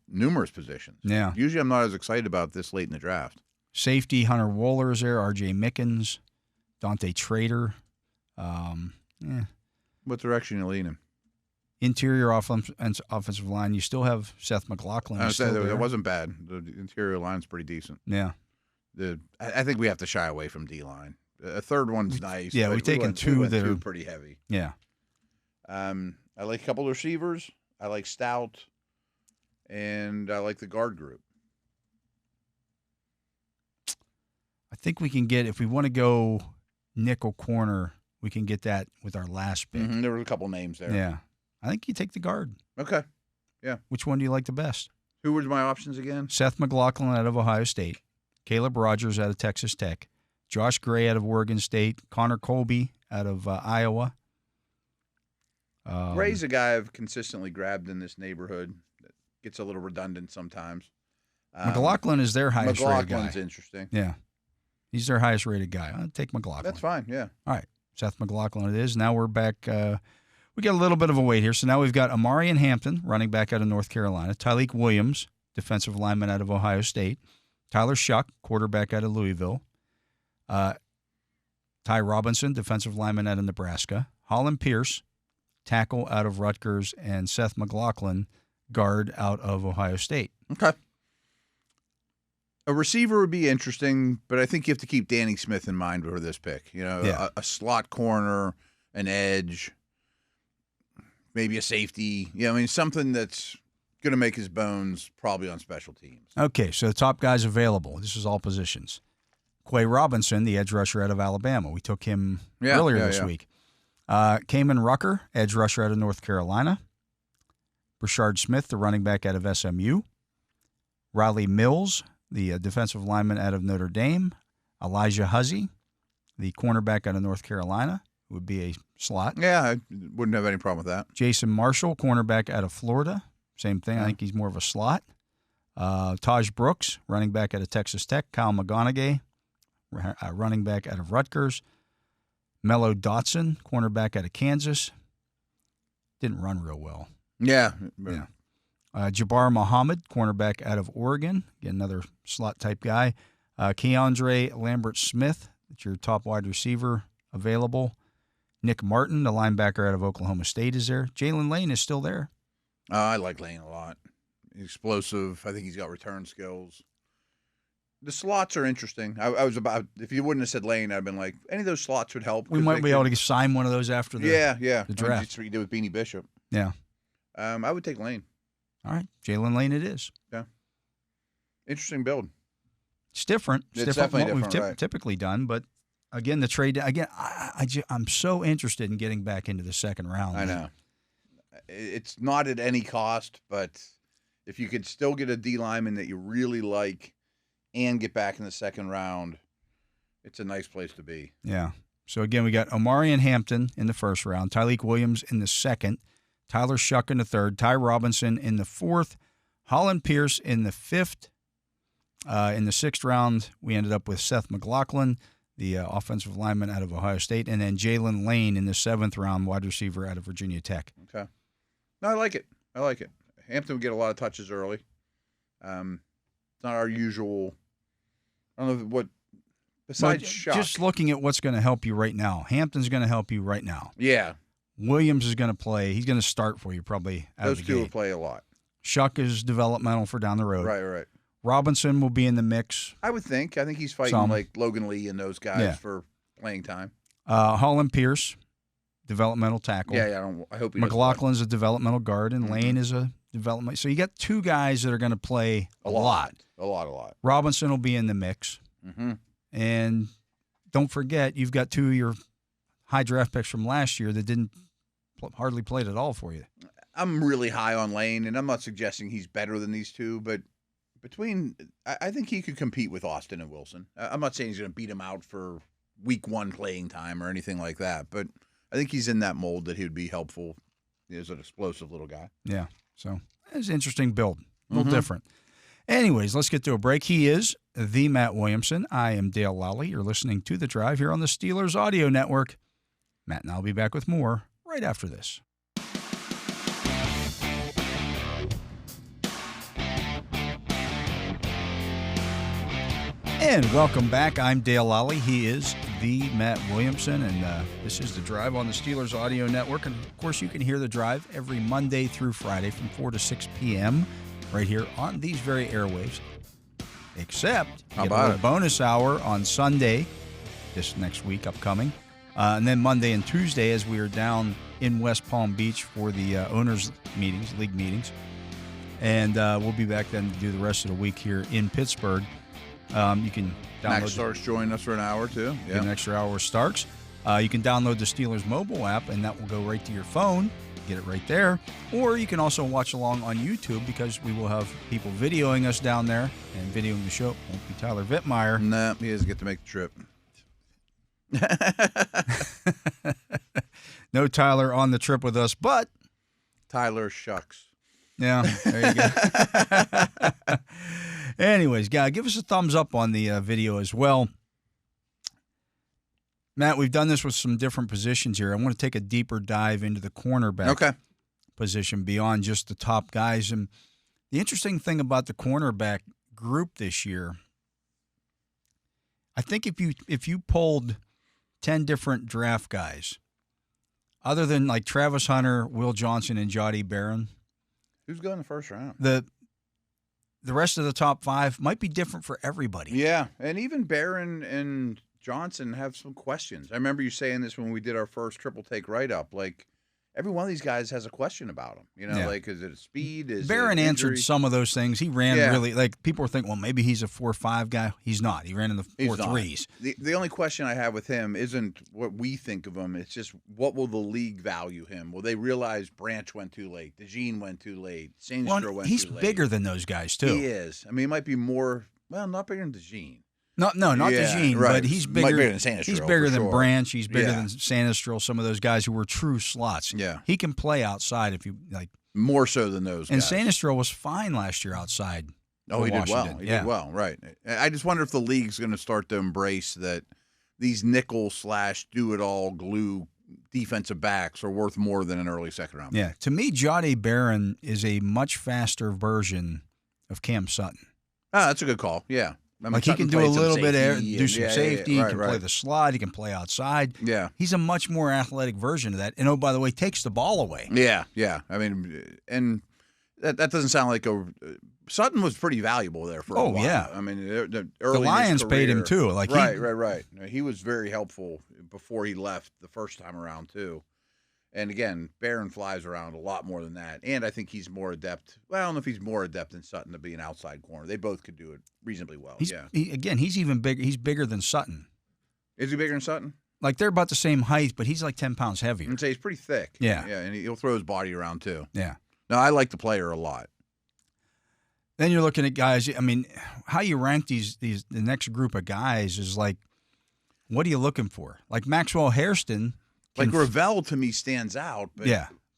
Numerous positions. Yeah. Usually I'm not as excited about this late in the draft. Safety, Hunter Wohler is there. R.J. Mickens. Dante Trader. What direction are you leaning? Interior offensive line, you still have Seth McLaughlin. I He's still there. that wasn't bad. The interior line's pretty decent. Yeah. I think we have to shy away from D-line. A third one's nice. Yeah, but we've taken went two that are pretty heavy. Yeah. I like a couple of receivers. I like Stout, and I like the guard group. I think we can get, if we want to go nickel corner, we can get that with our last pick. There were a couple names there. Yeah. I think you take the guard. Okay. Yeah. Which one do you like the best? Who were my options again? Seth McLaughlin out of Ohio State. Caleb Rogers out of Texas Tech. Josh Gray out of Oregon State. Connor Colby out of Iowa. Gray's a guy I've consistently grabbed in this neighborhood. That gets a little redundant sometimes. McLaughlin is their highest rated guy. McLaughlin's interesting. Yeah. He's their highest rated guy. I'll take McLaughlin. That's fine, yeah. All right. Seth McLaughlin it is. Now we're back. We got a little bit of a wait here. So now we've got Amarian Hampton, running back out of North Carolina. Tyleek Williams, defensive lineman out of Ohio State. Tyler Shuck, quarterback out of Louisville. Ty Robinson, defensive lineman out of Nebraska. Holland Pierce, tackle out of Rutgers. And Seth McLaughlin, guard out of Ohio State. Okay. A receiver would be interesting, but I think you have to keep Danny Smith in mind for this pick. You know, Yeah. a slot corner, an edge, maybe a safety. You know, I mean, something that's going to make his bones probably on special teams. Okay, so the top guys available. This is all positions. Quay Robinson, the edge rusher out of Alabama. We took him earlier this week. Kamen Rucker, edge rusher out of North Carolina. Brashard Smith, the running back out of SMU. Riley Mills, the defensive lineman out of Notre Dame. Elijah Huzzy, the cornerback out of North Carolina, would be a slot. Yeah, I wouldn't have any problem with that. Jason Marshall, cornerback out of Florida. Same thing. I think he's more of a slot. Taj Brooks, running back out of Texas Tech. Kyle McGonigal, running back out of Rutgers. Mello Dotson, cornerback out of Kansas. Didn't run real well. Yeah. Jabbar Muhammad, cornerback out of Oregon. Again, another slot-type guy. Keandre Lambert-Smith, that's your top wide receiver available. Nick Martin, the linebacker out of Oklahoma State, is there. Jalen Lane is still there. I like Lane a lot. He's explosive. I think he's got return skills. The slots are interesting. I was about, if you wouldn't have said Lane, I'd been like, any of those slots would help. We might be able to sign one of those after the the draft. That's what you did with Beanie Bishop. Yeah. I would take Lane. All right. Jalen Lane it is. Yeah. Interesting build. It's different. It's different definitely from what different, we've right. typically done, but again, the trade, again, I'm so interested in getting back into the second round. I know. It's not at any cost, but if you could still get a D lineman that you really like and get back in the second round, it's a nice place to be. Yeah. So again, we got Amarian Hampton in the first round, Tyleek Williams in the second, Tyler Shuck in the 3rd, Ty Robinson in the 4th, Holland Pierce in the 5th. In the 6th round, we ended up with Seth McLaughlin, the offensive lineman out of Ohio State, and then Jalen Lane in the 7th round, wide receiver out of Virginia Tech. Okay. No, I like it. Hampton would get a lot of touches early. It's not our usual. I don't know what. Besides Shuck. Just looking at what's going to help you right now. Hampton's going to help you right now. Yeah. Williams is going to play. He's going to start for you probably out Those of the two gate. will play a lot. Shuck is developmental for down the road. Right. Robinson will be in the mix. I would think. I think he's fighting like Logan Lee and those guys for playing time. Holland Pierce, developmental tackle. Yeah. I hope he McLaughlin's a developmental guard, and Lane is a development. So you got 2 guys that are going to play a lot. A lot. Robinson will be in the mix. Mm-hmm. And don't forget, you've got 2 of your high draft picks from last year that didn't hardly played at all for you. I'm really high on Lane, and I'm not suggesting he's better than these 2, but I think he could compete with Austin and Wilson. I'm not saying he's going to beat him out for week 1 playing time or anything like that, but I think he's in that mold that he would be helpful. He's an explosive little guy. Yeah, so it's an interesting build, a little different. Anyways, let's get to a break. He is the Matt Williamson. I am Dale Lolley. You're listening to The Drive here on the Steelers Audio Network. Matt and I'll be back with more right after this. And welcome back. I'm Dale Lolley. He is the Matt Williamson, and this is The Drive on the Steelers Audio Network. And, of course, you can hear The Drive every Monday through Friday from 4 to 6 p.m. right here on these very airwaves. Except you get a little bonus hour on Sunday, this next week upcoming, and then Monday and Tuesday as we are down in West Palm Beach for the owners' meetings, league meetings. And we'll be back then to do the rest of the week here in Pittsburgh. You can download. Max Starks join us for an hour, too. Yeah. An extra hour with Starks. You can download the Steelers mobile app, and that will go right to your phone. Get it right there. Or you can also watch along on YouTube because we will have people videoing us down there and videoing the show. It won't be Tyler Vittmeyer. No, he doesn't get to make the trip. No Tyler on the trip with us, but Tyler Shucks. Yeah, there you go. Anyways, give us a thumbs up on the video as well. Matt, we've done this with some different positions here. I want to take a deeper dive into the cornerback position beyond just the top guys. And the interesting thing about the cornerback group this year, I think if you polled 10 different draft guys, other than like Travis Hunter, Will Johnson, and Jahdae Barron, who's going in the first round? The rest of the top 5 might be different for everybody. Yeah, and even Barron and Johnson have some questions. I remember you saying this when we did our first triple take write-up. Like, every one of these guys has a question about him. You know, like, is it speed? Barron answered some of those things. He ran really, like, people were thinking, well, maybe he's a 4.5 guy. He's not. He ran in the 4.3s. The only question I have with him isn't what we think of him. It's just, what will the league value him? Will they realize Branch went too late? DeJean went too late? Sainstro went too late? He's bigger than those guys, too. He is. I mean, he might be more, not bigger than DeJean. Not DeJean, but he's bigger than Sanistrel. He's bigger than Branch. He's bigger than Sanistrel. Some of those guys who were true slots. Yeah, he can play outside if you like. More so than those guys. And Sanistrel was fine last year outside. Oh, he did well. He did well, right. I just wonder if the league's going to start to embrace that these nickel / do-it-all glue defensive backs are worth more than an early second round. Yeah, to me, Jahdae Barron is a much faster version of Cam Sutton. Ah, that's a good call. Yeah. I mean, like he can do a little bit of do some safety. Right, he can play the slide. He can play outside. Yeah, he's a much more athletic version of that. And by the way, takes the ball away. Yeah. I mean, and that doesn't sound like Sutton was pretty valuable there for a while. Yeah. I mean, the Lions paid him too. Like right. He was very helpful before he left the first time around too. And again, Barron flies around a lot more than that. And I think he's more adept. Well, I don't know if he's more adept than Sutton to be an outside corner. They both could do it reasonably well. He's even bigger. He's bigger than Sutton. Is he bigger than Sutton? Like, they're about the same height, but he's like 10 pounds heavier. I'd say he's pretty thick. Yeah. Yeah, and he'll throw his body around too. Yeah. No, I like the player a lot. Then you're looking at guys. I mean, how you rank the next group of guys is like, what are you looking for? Like Maxwell Hairston. Like Ravel to me stands out. But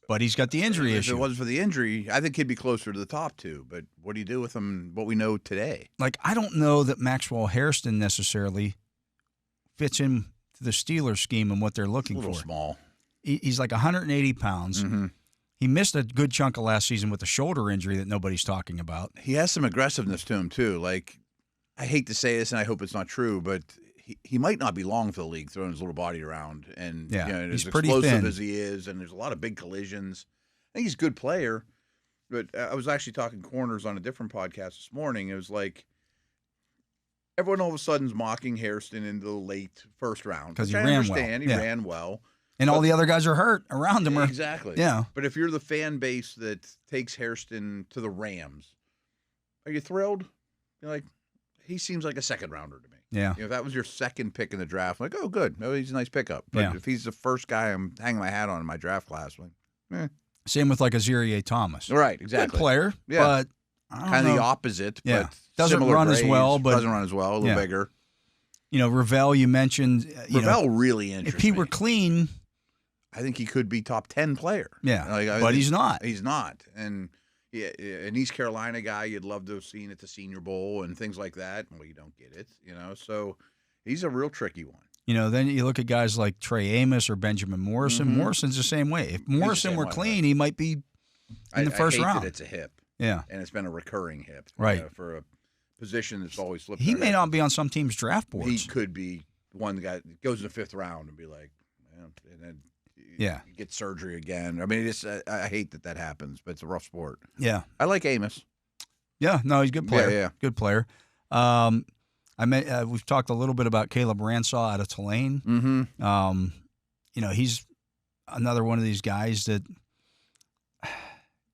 but he's got the injury If issue. it wasn't for the injury, I think he'd be closer to the top two. But what do you do with him, what we know today? Like, I don't know that Maxwell Hairston necessarily fits in to the Steelers scheme and what they're looking A little for. small. He's like 180 pounds. Mm-hmm. He missed a good chunk of last season with a shoulder injury that nobody's talking about. He has some aggressiveness to him, too. Like, I hate to say this, and I hope it's not true, but he might not be long for the league throwing his little body around. And he's as pretty explosive thin as he is, and there's a lot of big collisions. I think he's a good player. But I was actually talking corners on a different podcast this morning. It was like everyone all of a sudden is mocking Hairston in the late first round. Because he I ran understand. well. He ran well. And all the other guys are hurt around him. Exactly. Yeah. But if you're the fan base that takes Hairston to the Rams, are you thrilled? You're like, he seems like a second rounder to me. Yeah. If that was your second pick in the draft, I'm like, oh, good. Oh, he's a nice pickup. But if he's the first guy I'm hanging my hat on in my draft class, I'm like, Same with like Azaria Thomas. Right, exactly. Good player, but I don't kind of know. the opposite. Yeah. But Doesn't similar run as grades, well, but doesn't run as well. A little bigger. Ravel, you mentioned. Ravel really interesting. If he were clean, I think he could be top 10 player. Yeah, but he's not. He's not. And an East Carolina guy you'd love to have seen at the Senior Bowl and things like that. Well, you don't get it, So he's a real tricky one. Then you look at guys like Trey Amos or Benjamin Morrison. Mm-hmm. Morrison's the same way. If Morrison were clean, he might be in the first round. I hate that it's a hip. Yeah. And it's been a recurring hip. Right. For a position that's always slipped. He may not be on some team's draft boards. He could be one guy that goes in the fifth round and be like, and then you get surgery again. I mean, I hate that happens, but it's a rough sport. Yeah. I like Amos. Yeah, no, he's a good player. Yeah. Good player. We've talked a little bit about Caleb Ransaw out of Tulane. Mm-hmm. He's another one of these guys that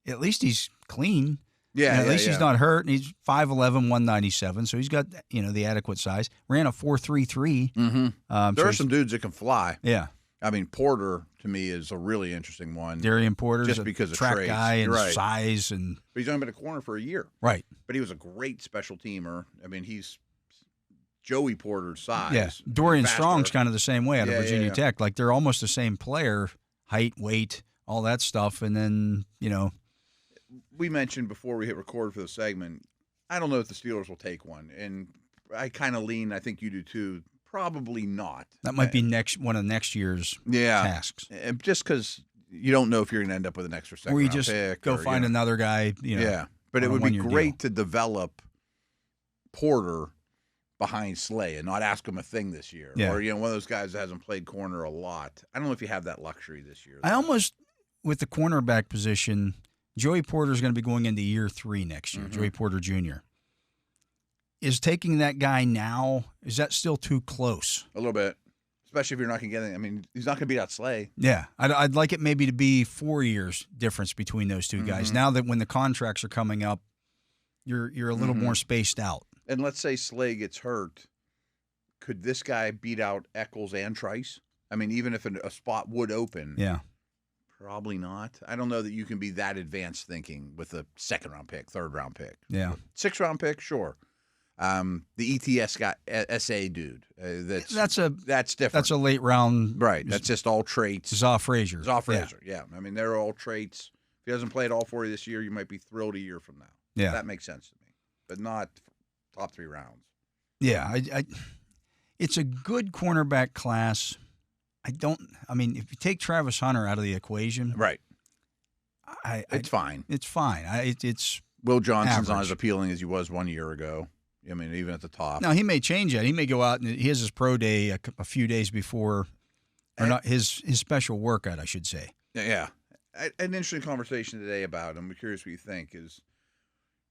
at least he's clean. Yeah, at least he's not hurt, and he's 5'11", 197, so he's got the adequate size. Ran a 4.33. Mm-hmm. There are some dudes that can fly. Yeah. I mean, Porter to me is a really interesting one. Darian Porter's just because of track traits. guy and right. size, and but he's only been a corner for a year. Right. But he was a great special teamer. I mean, he's Joey Porter's size. Yeah. Dorian faster. Strong's kind of the same way out of Virginia Tech. Like they're almost the same player, height, weight, all that stuff, and then we mentioned before we hit record for the segment, I don't know if the Steelers will take one. And I kind of lean, I think you do too, probably not. That might be one of next year's tasks. Just because you don't know if you're going to end up with an extra second or you round just pick go find another guy. Yeah, but it would be great to develop Porter behind Slay and not ask him a thing this year. Yeah. Or, one of those guys that hasn't played corner a lot. I don't know if you have that luxury this year. I almost, with the cornerback position, Joey Porter's going to be going into year 3 next year, Joey Porter Jr. Is taking that guy now, is that still too close? A little bit, especially if you're not going to get it. I mean, he's not going to beat out Slay. Yeah, I'd like it maybe to be 4 years difference between those two guys. Now that when the contracts are coming up, you're a little more spaced out. And let's say Slay gets hurt, could this guy beat out Eccles and Trice? I mean, even if a spot would open. Yeah. Probably not. I don't know that you can be that advanced thinking with a second-round pick, third-round pick. Yeah. Sixth-round pick, sure. The ETS guy, SA dude. That's different. That's a late round. Right. That's just all traits. Zaw Frazier. Yeah. I mean, they're all traits. If he hasn't played all 4 this year, you might be thrilled a year from now. Yeah. That makes sense to me. But not top 3 rounds. Yeah. It's a good cornerback class. If you take Travis Hunter out of the equation, right? It's fine. It's fine. It's Will Johnson's average. not as appealing as he was 1 year ago. I mean, even at the top. Now he may change that. He may go out and he has his pro day a few days before, or not his special workout, I should say. Yeah. An interesting conversation today about him. I'm curious what you think. Is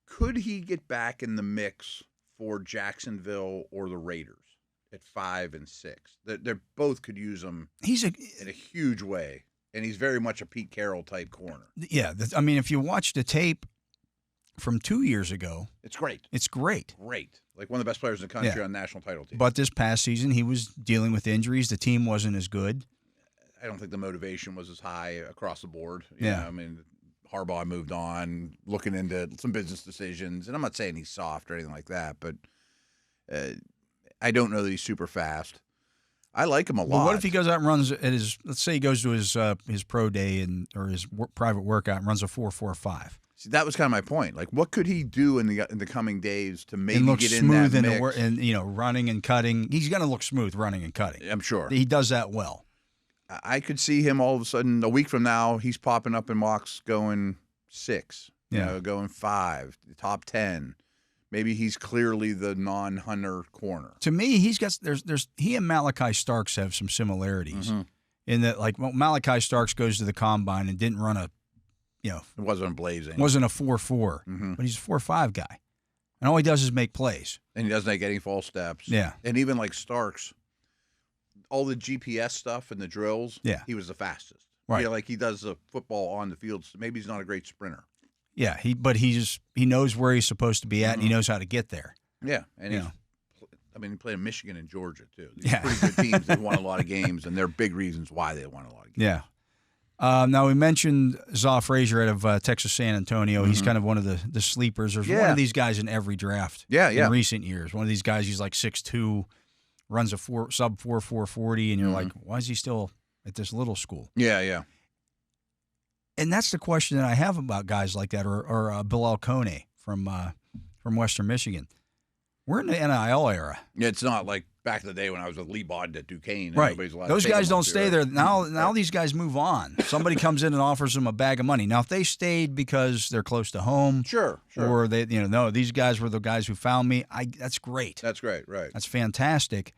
could he get back in the mix for Jacksonville or the Raiders at 5 and 6? They both could use him. In a huge way, and he's very much a Pete Carroll type corner. Yeah, if you watch the tape from 2 years ago, it's great. It's great. Great, like one of the best players in the country on national title team. But this past season, he was dealing with injuries. The team wasn't as good. I don't think the motivation was as high across the board. Yeah, I mean, Harbaugh moved on, looking into some business decisions, and I'm not saying he's soft or anything like that, but I don't know that he's super fast. I like him a lot. Well, what if he goes out and runs at his? Let's say he goes to his pro day or his private workout and runs a 4.45. See, that was kind of my point. Like, what could he do in the coming days to maybe and get in that mix? And running and cutting. He's going to look smooth running and cutting. I'm sure he does that well. I could see him all of a sudden a week from now. He's popping up in mocks going 6, going 5, top 10. Maybe he's clearly the non-Hunter corner. To me, he and Malachi Starks have some similarities in that, like, Malachi Starks goes to the combine and didn't run it wasn't blazing. Wasn't a 4.4, but he's a 4.5 guy. And all he does is make plays. And he doesn't make any false steps. Yeah. And even like Starks, all the GPS stuff and the drills, he was the fastest. Right. Like he does the football on the field. So maybe he's not a great sprinter. Yeah, he knows where he's supposed to be at, and he knows how to get there. Yeah, and he played in Michigan and Georgia too. These are pretty good teams. They've won a lot of games, and they're big reasons why they won a lot of games. Yeah. Now we mentioned Zaw Frazier out of Texas San Antonio. He's kind of one of the sleepers. There's one of these guys in every draft. In recent years, one of these guys. He's like 6'2", runs a sub 4.40, and you're like, why is he still at this little school? Yeah. And that's the question that I have about guys like that, or Bilal Kone from Western Michigan. We're in the NIL era. It's not like back in the day when I was with Lee Bodden at Duquesne. Right. Those guys don't stay there. Now these guys move on. Somebody comes in and offers them a bag of money. Now, if they stayed because they're close to home, sure. Or they, no, these guys were the guys who found me. That's great. That's great. Right. That's fantastic.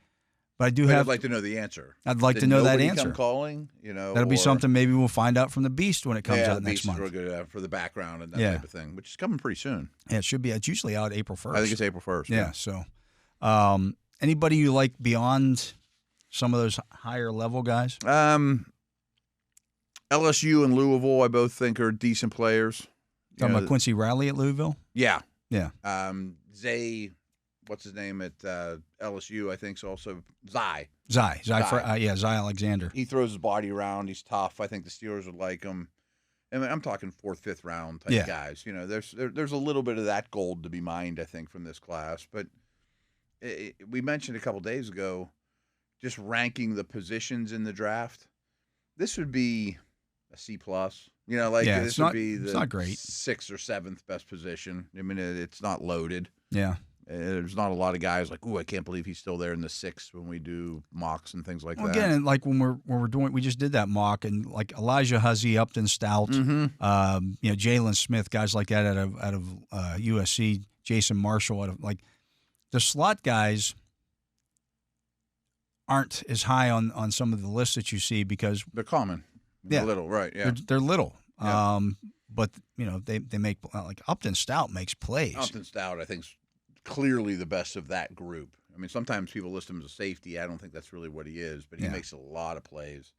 But I'd like to know the answer. I'd like to know that answer. Come calling, that'll be something maybe we'll find out from the Beast when it comes out next month. Yeah, the Beast is real good for the background and that type of thing, which is coming pretty soon. Yeah, it should be. It's usually out April 1st. I think it's April 1st. Yeah. So, anybody you like beyond some of those higher level guys? LSU and Louisville, I both think are decent players. Talking about Quincy Riley at Louisville? Yeah. Zay. What's his name at LSU? I think is also Zai. Zai Alexander. He throws his body around. He's tough. I think the Steelers would like him. I mean, I'm talking 4th, 5th round type guys. There's a little bit of that gold to be mined, I think, from this class. But we mentioned a couple days ago, just ranking the positions in the draft. This would be a C+. This would be the not great. 6th or 7th best position. I mean, it's not loaded. Yeah. There's not a lot of guys like, I can't believe he's still there in the 6th when we do mocks and things like that. Again, like when we're doing, we just did that mock, and like Elijah Huzzy, Upton Stout, Jalen Smith, guys like that out of USC, Jason Marshall, out of like the slot guys aren't as high on some of the lists that you see because they're common. They're little, right? Yeah, they're little. Yeah. But they make, like, Upton Stout makes plays. Upton Stout, I think, is clearly the best of that group. I mean, sometimes people list him as a safety. I don't think that's really what he is, but he makes a lot of plays.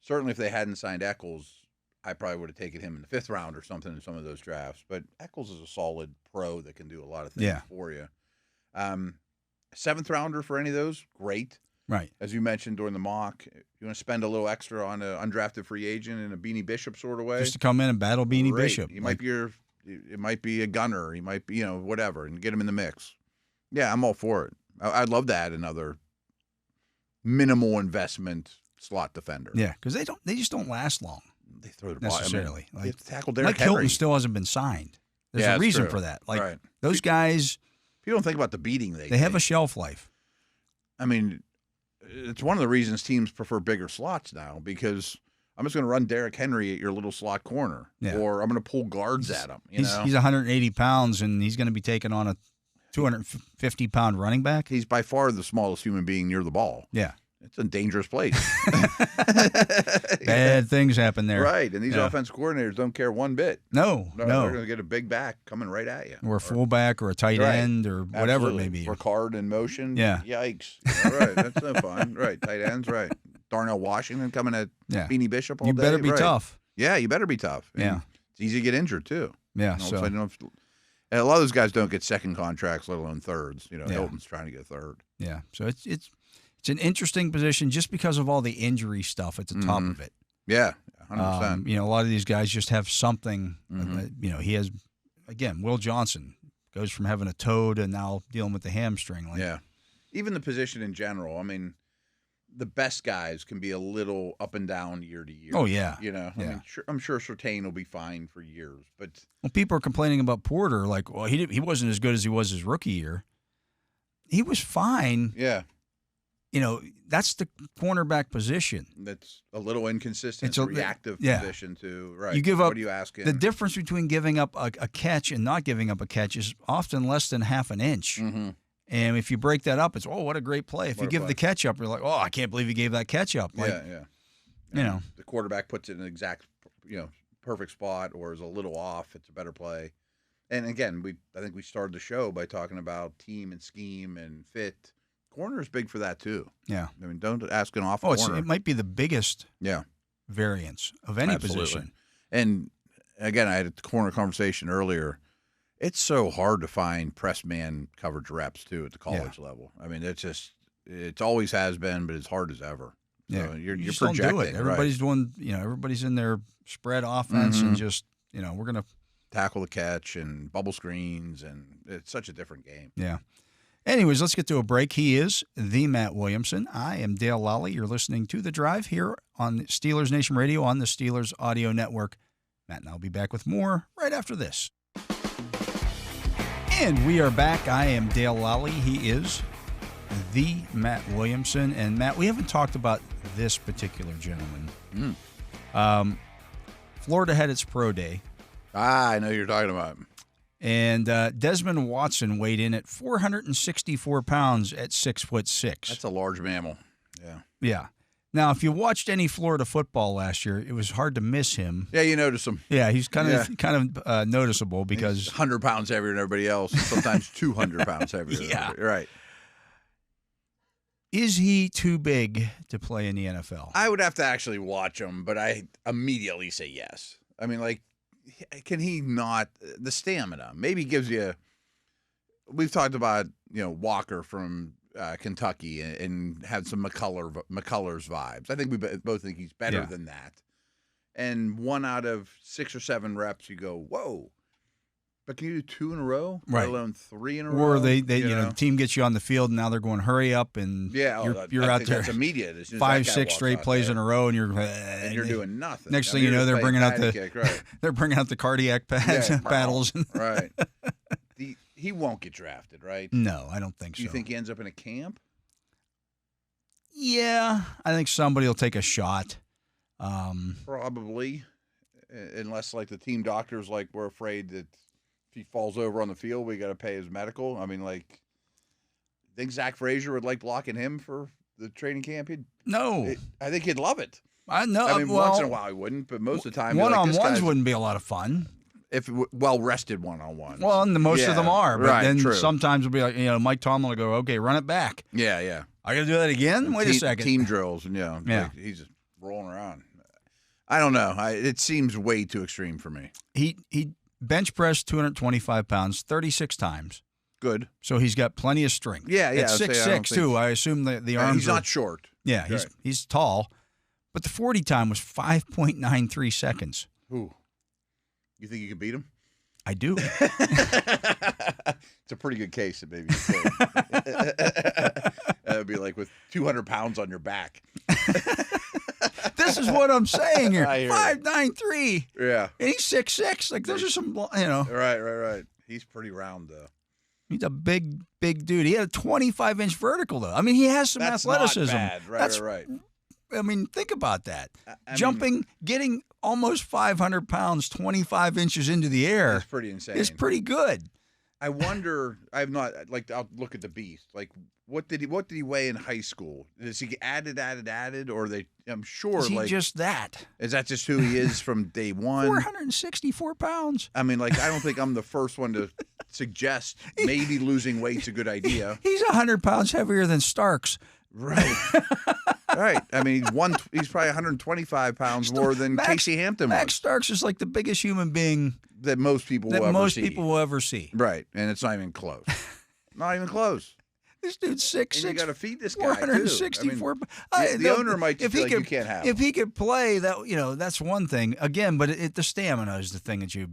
Certainly, if they hadn't signed Eccles, I probably would have taken him in the 5th round or something in some of those drafts. But Eccles is a solid pro that can do a lot of things for you. 7th rounder for any of those, great. Right. As you mentioned during the mock, you want to spend a little extra on an undrafted free agent in a Beanie Bishop sort of way. Just to come in and battle Beanie great. Bishop. It might be a gunner. He might be, whatever, and get him in the mix. Yeah, I'm all for it. I'd love to add another minimal investment slot defender. Yeah, because they just don't last long. They throw the necessarily. Ball. I mean, tackle Derrick Mike Hilton still hasn't been signed. There's a reason for that. Like those guys, you don't think about the beating they have a shelf life. I mean, it's one of the reasons teams prefer bigger slots now because I'm just going to run Derrick Henry at your little slot corner, or I'm going to pull guards at him. He's 180 pounds, and he's going to be taking on a 250-pound running back. He's by far the smallest human being near the ball. Yeah. It's a dangerous place. Bad things happen there. Right, and these offense coordinators don't care one bit. No. They're going to get a big back coming right at you. Or a fullback or a tight end or whatever it may be. Ricard in motion. Yeah. Yikes. All right, that's no fun. Right, tight ends, right. Darnell Washington coming at Beanie Bishop all day. You better be tough. Yeah, you better be tough. And yeah. It's easy to get injured, too. Yeah, a lot of those guys don't get second contracts, let alone thirds. Hilton's trying to get a third. Yeah, so it's an interesting position just because of all the injury stuff at the top of it. Yeah, 100%. A lot of these guys just have something. He has, again, Will Johnson goes from having a toe to now dealing with the hamstring. Yeah. Even the position in general. I mean, the best guys can be a little up and down year to year. Oh, yeah. I mean, I'm sure Surtain will be fine for years, but people are complaining about Porter, like, well, he wasn't as good as he was his rookie year. He was fine. Yeah. That's the cornerback position. That's a little inconsistent. It's a reactive position too. Right. You give up. What are you asking? The difference between giving up a catch and not giving up a catch is often less than half an inch. Mm-hmm. And if you break that up, it's, what a great play. If you give the catch up, you're like, I can't believe he gave that catch up. Like, yeah. The quarterback puts it in an exact, perfect spot or is a little off. It's a better play. And again, I think we started the show by talking about team and scheme and fit. Corner is big for that too. Yeah. I mean, don't ask an off corner. It might be the biggest variance of any position. And again, I had a corner conversation earlier. It's so hard to find press man coverage reps too at the college level. I mean, it always has been, but it's hard as ever. So you're projecting. Don't do it. Everybody's doing, everybody's in their spread offense and just, we're going to tackle the catch and bubble screens, and it's such a different game. Yeah. Anyways, let's get to a break. He is the Matt Williamson. I am Dale Lolley. You're listening to The Drive here on Steelers Nation Radio on the Steelers Audio Network. Matt and I'll be back with more right after this. And we are back. I am Dale Lolley. He is the Matt Williamson. And, Matt, we haven't talked about this particular gentleman. Florida had its pro day. I know who you're talking about. And Desmond Watson weighed in at 464 pounds at 6'6". That's a large mammal. Yeah. Yeah. Now, if you watched any Florida football last year, it was hard to miss him. Yeah, you notice him. Yeah, he's kind of noticeable because he's 100 pounds heavier than everybody else, and sometimes 200 pounds heavier than everybody. Right. Is he too big to play in the NFL? I would have to actually watch him, but I immediately say yes. I mean, like, can he not? The stamina maybe gives you. We've talked about Walker from Kentucky and had some McCullers vibes. I think we both think he's better than that. And 1 out of 6 or 7 reps, you go, whoa. But can you do 2 in a row? Right. Let alone 3 in a row? Or they the team gets you on the field and now they're going, hurry up, and you're out there. That's immediate. 5-6 straight plays in a row, and you're doing nothing. Next thing you know, they're bringing out the cardiac paddles. Right. He won't get drafted, right? No, I don't think so. Do you think he ends up in a camp? Yeah, I think somebody will take a shot. Probably, unless like the team doctors we're afraid that if he falls over on the field, we got to pay his medical. I mean, think Zach Frazier would like blocking him for the training camp? I think he'd love it. I know. I mean, once in a while he wouldn't, but most of the time, one-on-ones wouldn't be a lot of fun. If well-rested one-on-ones. Well, and most of them are. But then sometimes it'll be like, Mike Tomlin will go, okay, run it back. Yeah. I got to do that again? Wait a second. Team drills, and he's just rolling around. I don't know. It seems way too extreme for me. He bench pressed 225 pounds 36 times. Good. So he's got plenty of strength. Yeah. At 6'6", too. I assume the arms he's not short. Yeah, he's tall. But the 40 time was 5.93 seconds. Ooh. You think you can beat him? I do. It's a pretty good case that maybe you could. That would be like with 200 pounds on your back. This is what I'm saying here. 5'9", Yeah. And he's 6'6". Like, those are some, Right. He's pretty round, though. He's a big dude. He had a 25-inch vertical, though. I mean, he has some athleticism. Not bad. Right. I mean, think about that. Jumping, getting almost 500 pounds, 25 inches into the air. It's pretty insane. It's pretty good. I wonder. I'll look at the beast. Like, what did he weigh in high school? Is he added, or they? I'm sure. Is he just that? Is that just who he is from day one? 464 pounds. I mean, I don't think I'm the first one to suggest maybe losing weight's a good idea. He's 100 pounds heavier than Starks. Right. Right. I mean, he's probably 125 pounds more than Casey Hampton was. Max Starks is like the biggest human being that most people will ever see. Right. And it's not even close. Not even close. This dude's 6'6". You got to feed this guy 464. Too. I mean, the owner might just feel like you can't have him. If he could play, that's one thing. Again, but the stamina is the thing that you.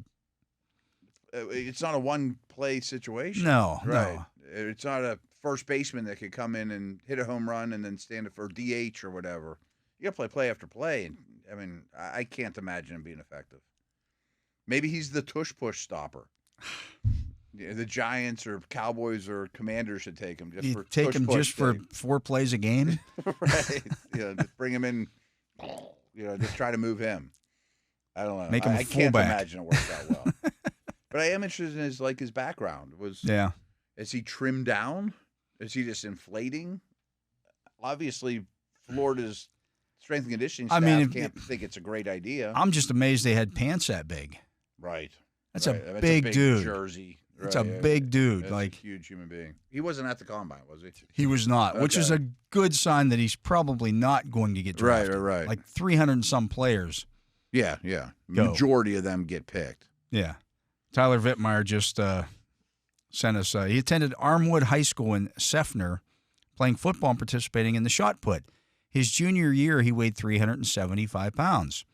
It's not a one-play situation. No, right. No. It's not a first baseman that could come in and hit a home run and then stand for DH or whatever. You got to play after play. And I mean, I can't imagine him being effective. Maybe he's the tush-push stopper. Yeah, the Giants or Cowboys or Commanders should take him. Just for 4 plays a game? Right. Just bring him in, just try to move him. I don't know. Make him a I can't fullback. imagine it works out well. But I am interested in his background. Is he trimmed down? Is he just inflating? Obviously, Florida's strength and conditioning staff can't think it's a great idea. I'm just amazed they had pants that big. Right. That's a big dude. Jersey. It's a big dude. That's like a huge human being. He wasn't at the combine, was he? He was not, which is a good sign that he's probably not going to get drafted. Right. Like 300 and some players. Yeah. Majority of them get picked. Yeah. Tyler Vittmeyer just sent us. He attended Armwood High School in Seffner, playing football and participating in the shot put. His junior year, he weighed 375 pounds,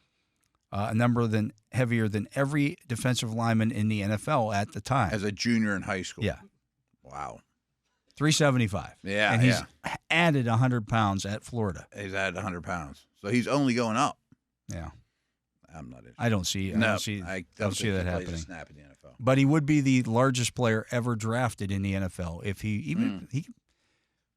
a number heavier than every defensive lineman in the NFL at the time. As a junior in high school? Yeah. Wow. 375. Yeah, and he's added 100 pounds at Florida. He's added 100 pounds. So he's only going up. Yeah. I'm not interested. I don't see that happening. Plays a snap in the NFL. But he would be the largest player ever drafted in the NFL if he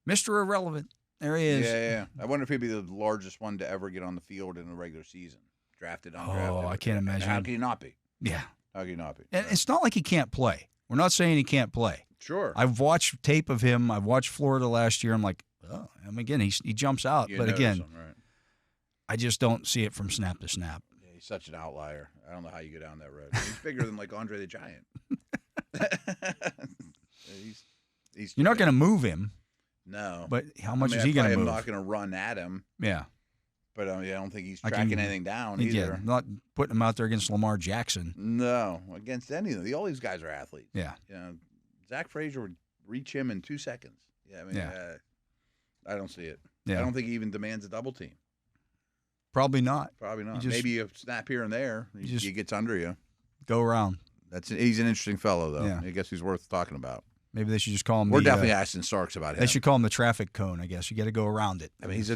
Mr. Irrelevant. There he is. Yeah. I wonder if he'd be the largest one to ever get on the field in the regular season. Drafted, undrafted. Oh, I can't imagine. How can he not be? Yeah. How can he not be? And it's not like he can't play. We're not saying he can't play. Sure. I've watched tape of him. I've watched Florida last year. I'm like, again, he jumps out. But again, right. I just don't see it from snap to snap. Yeah, he's such an outlier. I don't know how you go down that road. He's bigger than like Andre the Giant. You're not going to move him. No. But how much is he going to move? I'm not going to run at him. Yeah. But I don't think he's tracking anything down either. Yeah, not putting him out there against Lamar Jackson. No, against any of them. All these guys are athletes. Yeah. Zach Frazier would reach him in 2 seconds. I don't see it. Yeah. I don't think he even demands a double team. Probably not. Maybe a snap here and there. He gets under you. Go around. He's an interesting fellow, though. Yeah. I guess he's worth talking about. Maybe they should just call him. We're definitely asking Starks about him. They should call him the traffic cone. I guess you got to go around it. I mean, he's a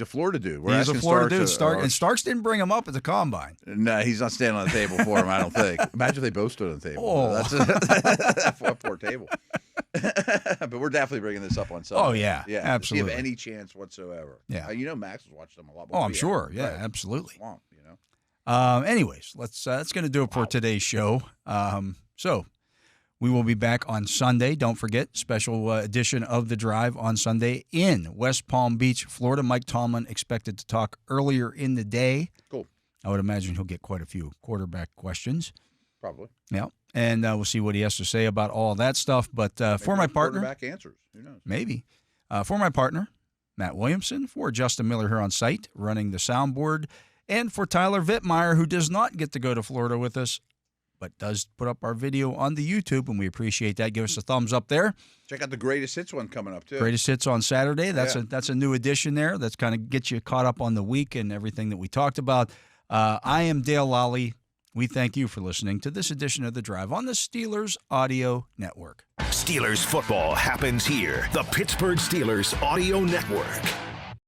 Florida dude. He's a Florida dude. And Starks didn't bring him up at the combine. No, he's not standing on the table for him. I don't think. Imagine if they both stood on the table. Oh, that's a poor table. But we're definitely bringing this up on Sunday. Oh yeah, absolutely. If you have any chance whatsoever. Yeah, Max has watched them a lot more. Oh, I'm sure. Yeah, right. Absolutely. Swamp, Anyways, that's going to do it for today's show. So. We will be back on Sunday. Don't forget, special edition of The Drive on Sunday in West Palm Beach, Florida. Mike Tomlin expected to talk earlier in the day. Cool. I would imagine he'll get quite a few quarterback questions. Probably. Yeah. And we'll see what he has to say about all that stuff. But for my partner. Quarterback answers. Who knows? Maybe. For my partner, Matt Williamson, for Justin Miller here on site, running the soundboard, and for Tyler Vittmeyer, who does not get to go to Florida with us, but does put up our video on the YouTube, and we appreciate that. Give us a thumbs up there. Check out the Greatest Hits one coming up, too. Greatest Hits on Saturday. That's a new addition there. That's kind of gets you caught up on the week and everything that we talked about. I am Dale Lolley. We thank you for listening to this edition of The Drive on the Steelers Audio Network. Steelers football happens here. The Pittsburgh Steelers Audio Network.